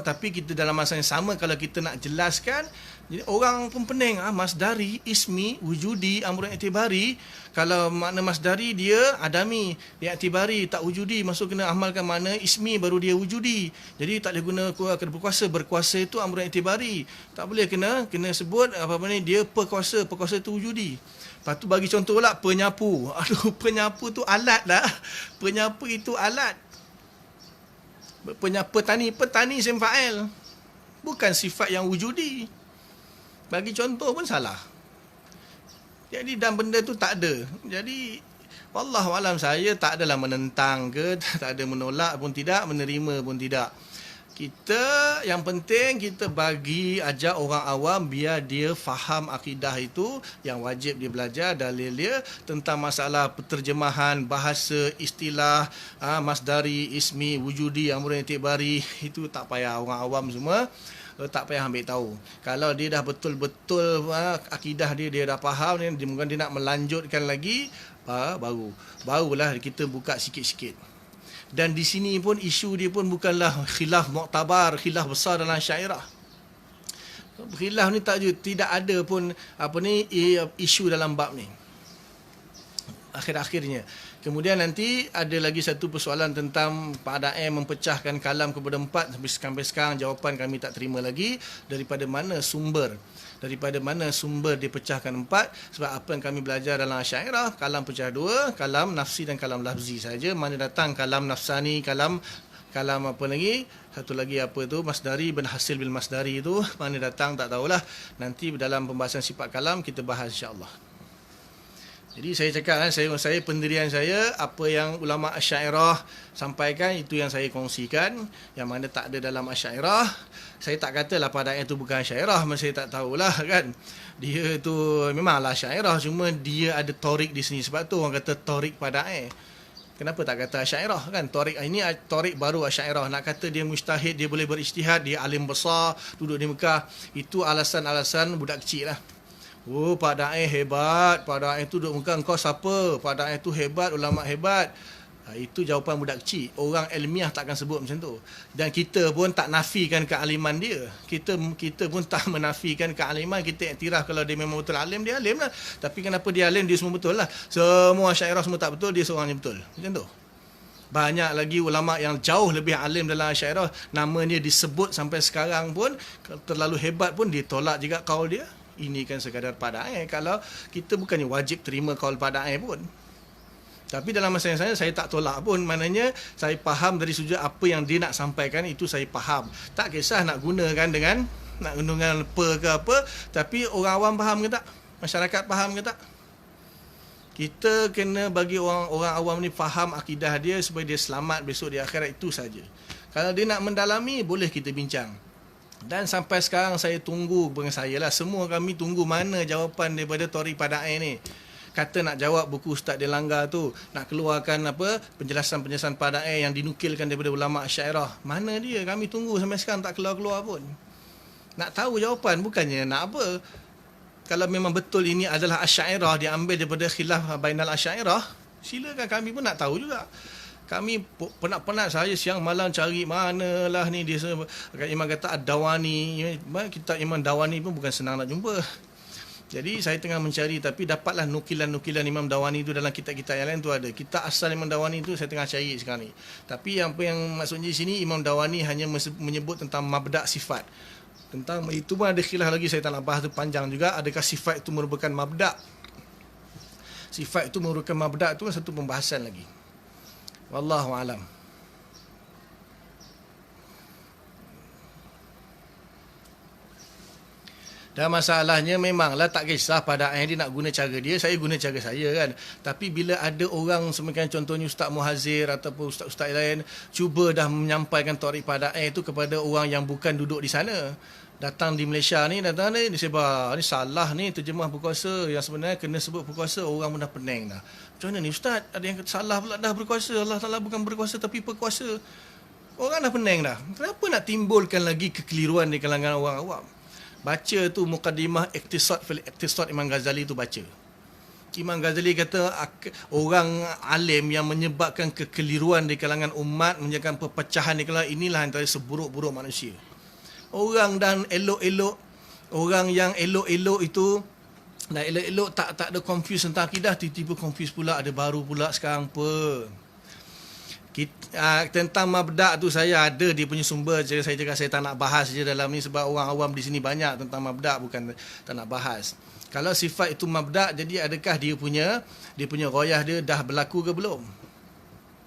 tapi kita dalam masa yang sama kalau kita nak jelaskan, jadi orang pun pening, masdari, ismi, wujudi, amrun i'tibari. Kalau makna masdari dia adami, dia i'tibari, tak wujudi, maksud kena amalkan makna ismi baru dia wujudi. Jadi tak boleh guna berkuasa. Berkuasa itu amrun i'tibari. Tak boleh kena sebut dia perkuasa itu wujudi. Lepas tu bagi contoh pula penyapu. Aduh, penyapu tu alat dah. Penyapu itu alat. Petani sim fa'il, bukan sifat yang wujudi. Bagi contoh pun salah. Jadi dan benda tu tak ada. Jadi wallahu alam, saya tak adalah menentang ke, tak ada menolak pun tidak, menerima pun tidak. Kita yang penting kita bagi ajak orang awam biar dia faham akidah itu, yang wajib dia belajar dalil dia tentang masalah penterjemahan bahasa, istilah, masdari, ismi, wujudi, amrun i'tibari. Itu tak payah orang awam semua tak payah ambil tahu. Kalau dia dah betul-betul akidah dia dah faham, mungkin dia nak melanjutkan lagi, barulah kita buka sikit-sikit. Dan di sini pun isu dia pun bukanlah khilaf muktabar, khilaf besar dalam Syairah. Khilaf ni tidak ada pun isu dalam bab ni. Akhir-akhirnya. Kemudian nanti ada lagi satu persoalan tentang Pak Dae mempecahkan kalam kepada empat. Sampai sekarang jawapan kami tak terima lagi. Daripada mana sumber dipecahkan empat. Sebab apa yang kami belajar dalam Asy'ariyah, kalam pecah dua, kalam nafsi dan kalam lafzi saja. Mana datang kalam nafsani, kalam Kalam apa lagi? Satu lagi apa tu? Masdari bin hasil bil masdari tu. Mana datang tak tahulah. Nanti dalam pembahasan sifat kalam kita bahas insya-Allah. Jadi saya cakap saya pendirian saya apa yang ulama Asy'ariyah sampaikan itu yang saya kongsikan, yang mana tak ada dalam Asy'ariyah. Saya tak katalah pada ayat itu bukan Asy'ariyah, saya tak tahulah kan. Dia tu memanglah Asy'ariyah, cuma dia ada torik di sini, sebab tu orang kata torik pada ayat. Kenapa tak kata Asy'ariyah kan? Torik ini torik baru Asy'ariyah. Nak kata dia mujtahid, dia boleh berijtihad, dia alim besar, duduk di Mekah, itu alasan-alasan budak kecil lah. Oh, Pak Da'i hebat, Pak Da'i tu duduk Mekah, engkau siapa? Pak Da'i tu hebat, ulama hebat. Itu jawapan budak kecil. Orang ilmiah takkan sebut macam tu. Dan kita pun tak nafikan kealiman dia. Kita pun tak menafikan kealiman. Kita iktiraf kalau dia memang betul alim, dia alim lah. Tapi kenapa dia alim, dia semua betul lah. Semua Asy'ariyah semua tak betul, dia seorang yang betul. Macam tu. Banyak lagi ulama yang jauh lebih alim dalam Asy'ariyah, namanya disebut sampai sekarang pun, terlalu hebat pun ditolak juga kaul dia. Ini kan sekadar padai. Kalau kita bukannya wajib terima kaul padai pun. Tapi dalam masa yang saya tak tolak pun. Maknanya saya faham dari sudut apa yang dia nak sampaikan, itu saya faham. Tak kisah nak gunakan dengan apa ke apa. Tapi orang awam faham ke tak? Masyarakat faham ke tak? Kita kena bagi orang awam ni faham akidah dia supaya dia selamat besok di akhirat, itu saja. Kalau dia nak mendalami, boleh kita bincang. Dan sampai sekarang saya tunggu, bukan saya lah, semua kami tunggu mana jawapan daripada Torik Padai ni. Kata nak jawab buku Ustaz Delanggar tu, nak keluarkan apa penjelasan-penjelasan Padai yang dinukilkan daripada ulama Asy'ariyah. Mana dia? Kami tunggu sampai sekarang tak keluar-keluar pun. Nak tahu jawapan, bukannya nak apa. Kalau memang betul ini adalah Asy'ariyah, diambil daripada khilaf bainal Asy'ariyah, silakan, kami pun nak tahu juga. Kami penat-penat saya siang malam cari manalah ni dia. Imam kata Ad-Dawani, kitab Imam Dawani pun bukan senang nak jumpa. Jadi saya tengah mencari, tapi dapatlah nukilan-nukilan Imam Dawani itu dalam kitab-kitab yang lain tu ada. Kitab asal Imam Dawani itu saya tengah cari sekarang ni. Tapi apa yang maksudnya di sini, Imam Dawani hanya menyebut tentang mabda' sifat. Tentang itu pun ada khilaf lagi, saya tak nak bahas tu panjang juga. Adakah sifat itu merupakan mabda'? Sifat itu merupakan mabda' itu satu pembahasan lagi. Wallahu alam. Dan masalahnya memanglah tak kisah pada ayat dia nak guna cara dia, saya guna cara saya kan. Tapi bila ada orang semakin contohnya Ustaz Muhazir ataupun ustaz-ustaz lain cuba dah menyampaikan Torik pada ayat itu kepada orang yang bukan duduk di sana. Datang di Malaysia ni, datang ni disebar, ni salah ni terjemah berkuasa, yang sebenarnya kena sebut berkuasa, orang pun dah pening dah. Macam mana ni Ustaz? Ada yang salah pula dah berkuasa. Allah Ta'ala bukan berkuasa tapi berkuasa. Orang dah pening dah. Kenapa nak timbulkan lagi kekeliruan di kalangan orang awam? Baca tu Muqaddimah Iqtisad fil Iqtisad Imam Ghazali tu baca. Imam Ghazali kata orang alim yang menyebabkan kekeliruan di kalangan umat, menyebabkan perpecahan di kalangan, inilah antara seburuk-buruk manusia. Orang dan elok-elok, orang yang elok-elok itu dah elok-elok tak ada confuse tentang akidah, tiba-tiba confuse pula, ada baru pula sekarang apa. Tentang mabda' tu saya ada dia punya sumber, saya cakap saya tak nak bahas je dalam ni sebab orang awam di sini banyak tentang mabda', bukan tak nak bahas. Kalau sifat itu mabda', jadi adakah dia punya ghayah dia dah berlaku ke belum?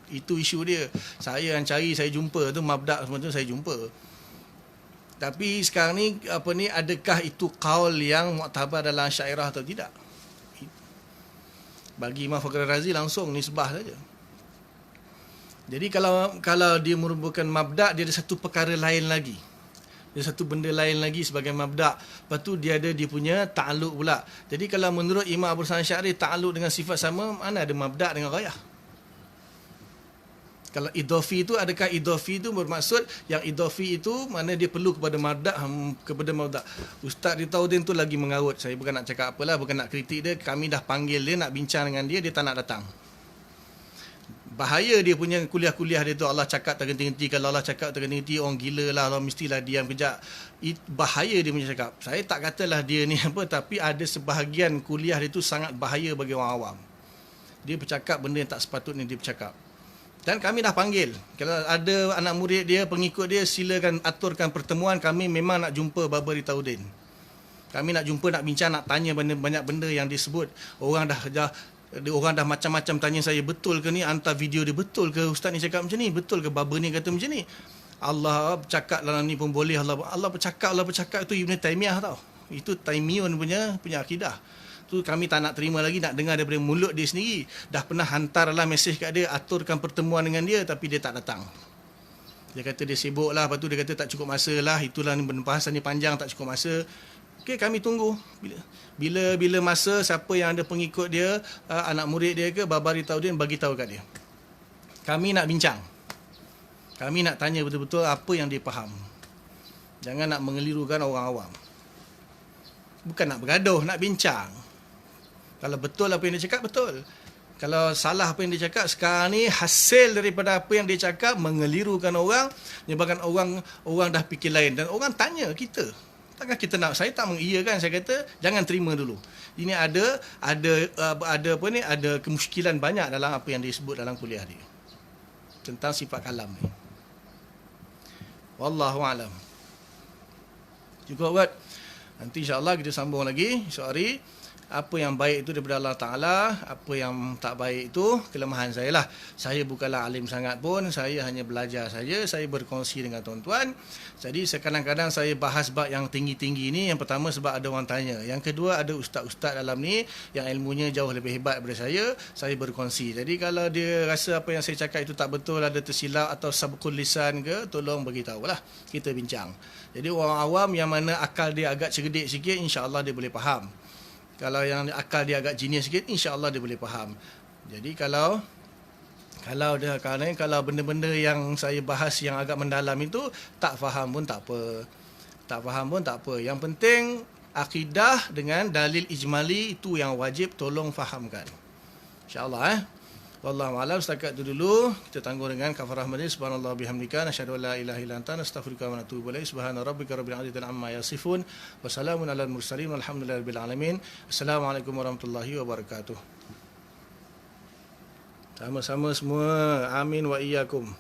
Itu isu dia. Saya yang cari, saya jumpa tu mabda' semua tu saya jumpa. Tapi sekarang ni adakah itu qaul yang muktabar dalam Asy'ariyah atau tidak? Bagi Imam Fakhr Razi langsung nisbah saja. Jadi kalau dia merupakan mabda', dia ada satu perkara lain lagi. Dia satu benda lain lagi sebagai mabda'. Lepas tu dia ada dia punya ta'alluq pula. Jadi kalau menurut Imam Abu Hasan Asy'ari ta'alluq dengan sifat sama, mana ada mabda' dengan ghayah? Kalau idhafi itu, adakah idhafi itu bermaksud yang idhafi itu mana dia perlu kepada mabda'? Ustaz Ridhaudin tu lagi mengarut. Saya bukan nak cakap apalah, bukan nak kritik dia. Kami dah panggil dia nak bincang dengan dia, dia tak nak datang. Bahaya dia punya kuliah-kuliah dia tu, Allah cakap tak henti-henti. Kalau Allah cakap tak henti-henti, orang gila lah, Allah mestilah diam kejap. Bahaya dia punya cakap. Saya tak katalah dia ni apa, tapi ada sebahagian kuliah dia tu sangat bahaya bagi orang awam. Dia bercakap benda yang tak sepatutnya dia bercakap. Dan kami dah panggil. Kalau ada anak murid dia, pengikut dia, silakan aturkan pertemuan. Kami memang nak jumpa Baba Ridhaudin. Kami nak jumpa, nak bincang, nak tanya banyak benda yang disebut. Orang dah Orang dah macam-macam tanya saya, betul ke ni, hantar video dia, betul ke ustaz ni cakap macam ni, betul ke baba ni kata macam ni. Allah bercakap dalam ni pun boleh, Allah bercakap itu Ibn Taymiyah tau. Itu Taymiyun punya akidah. Tu kami tak nak terima lagi, nak dengar daripada mulut dia sendiri. Dah pernah hantarlah mesej kat dia, aturkan pertemuan dengan dia, tapi dia tak datang. Dia kata dia sibuk lah, lepas tu dia kata tak cukup masa lah, itulah bahasan ni panjang, tak cukup masa. Okey, kami tunggu. Bila masa, siapa yang ada pengikut dia, anak murid dia ke, babari tahu dia, bagi tahu kat dia. Kami nak bincang. Kami nak tanya betul-betul apa yang dia faham. Jangan nak mengelirukan orang awam. Bukan nak bergaduh, nak bincang. Kalau betul apa yang dia cakap, betul. Kalau salah apa yang dia cakap, sekarang ni hasil daripada apa yang dia cakap mengelirukan orang, menyebabkan orang dah fikir lain. Dan orang tanya kita. Takkan kita nak, saya tak mengiyakan, saya kata jangan terima dulu. Ini ada kemusykilan banyak dalam apa yang disebut dalam kuliah dia. Tentang sifat kalam ni. Wallahu a'lam. Cukup buat. Nanti insya-Allah kita sambung lagi esok hari. Apa yang baik itu daripada Allah Ta'ala, apa yang tak baik itu kelemahan saya lah. Saya bukanlah alim sangat pun, saya hanya belajar saja, saya berkongsi dengan tuan-tuan. Jadi kadang-kadang saya bahas bab yang tinggi-tinggi ni, yang pertama sebab ada orang tanya. Yang kedua, ada ustaz-ustaz dalam ni yang ilmunya jauh lebih hebat daripada saya berkongsi. Jadi kalau dia rasa apa yang saya cakap itu tak betul, ada tersilap atau sabqul lisan ke, tolong beritahu lah, kita bincang. Jadi orang awam yang mana akal dia agak cerdik sikit, insya-Allah dia boleh faham. Kalau yang akal dia agak genius sikit, insya-Allah dia boleh faham. Jadi kalau benda-benda yang saya bahas yang agak mendalam itu tak faham pun tak apa. Tak faham pun tak apa. Yang penting akidah dengan dalil ijmali itu yang wajib tolong fahamkan. Insya-Allah Wallahu a'lam. Setakat itu dulu. Kita tangguh dengan kafarah majlis. Subhanallah bihamdika nasyhadu an la ilaha illa anta nastaghfiruka wa natubu ilaik. Subhana rabbika rabbil izzati amma yasifun. Wassalamun alal mursalin walhamdulillahi rabbil alamin. Assalamualaikum warahmatullahi wabarakatuh. Sama-sama semua. Amin wa iyyakum.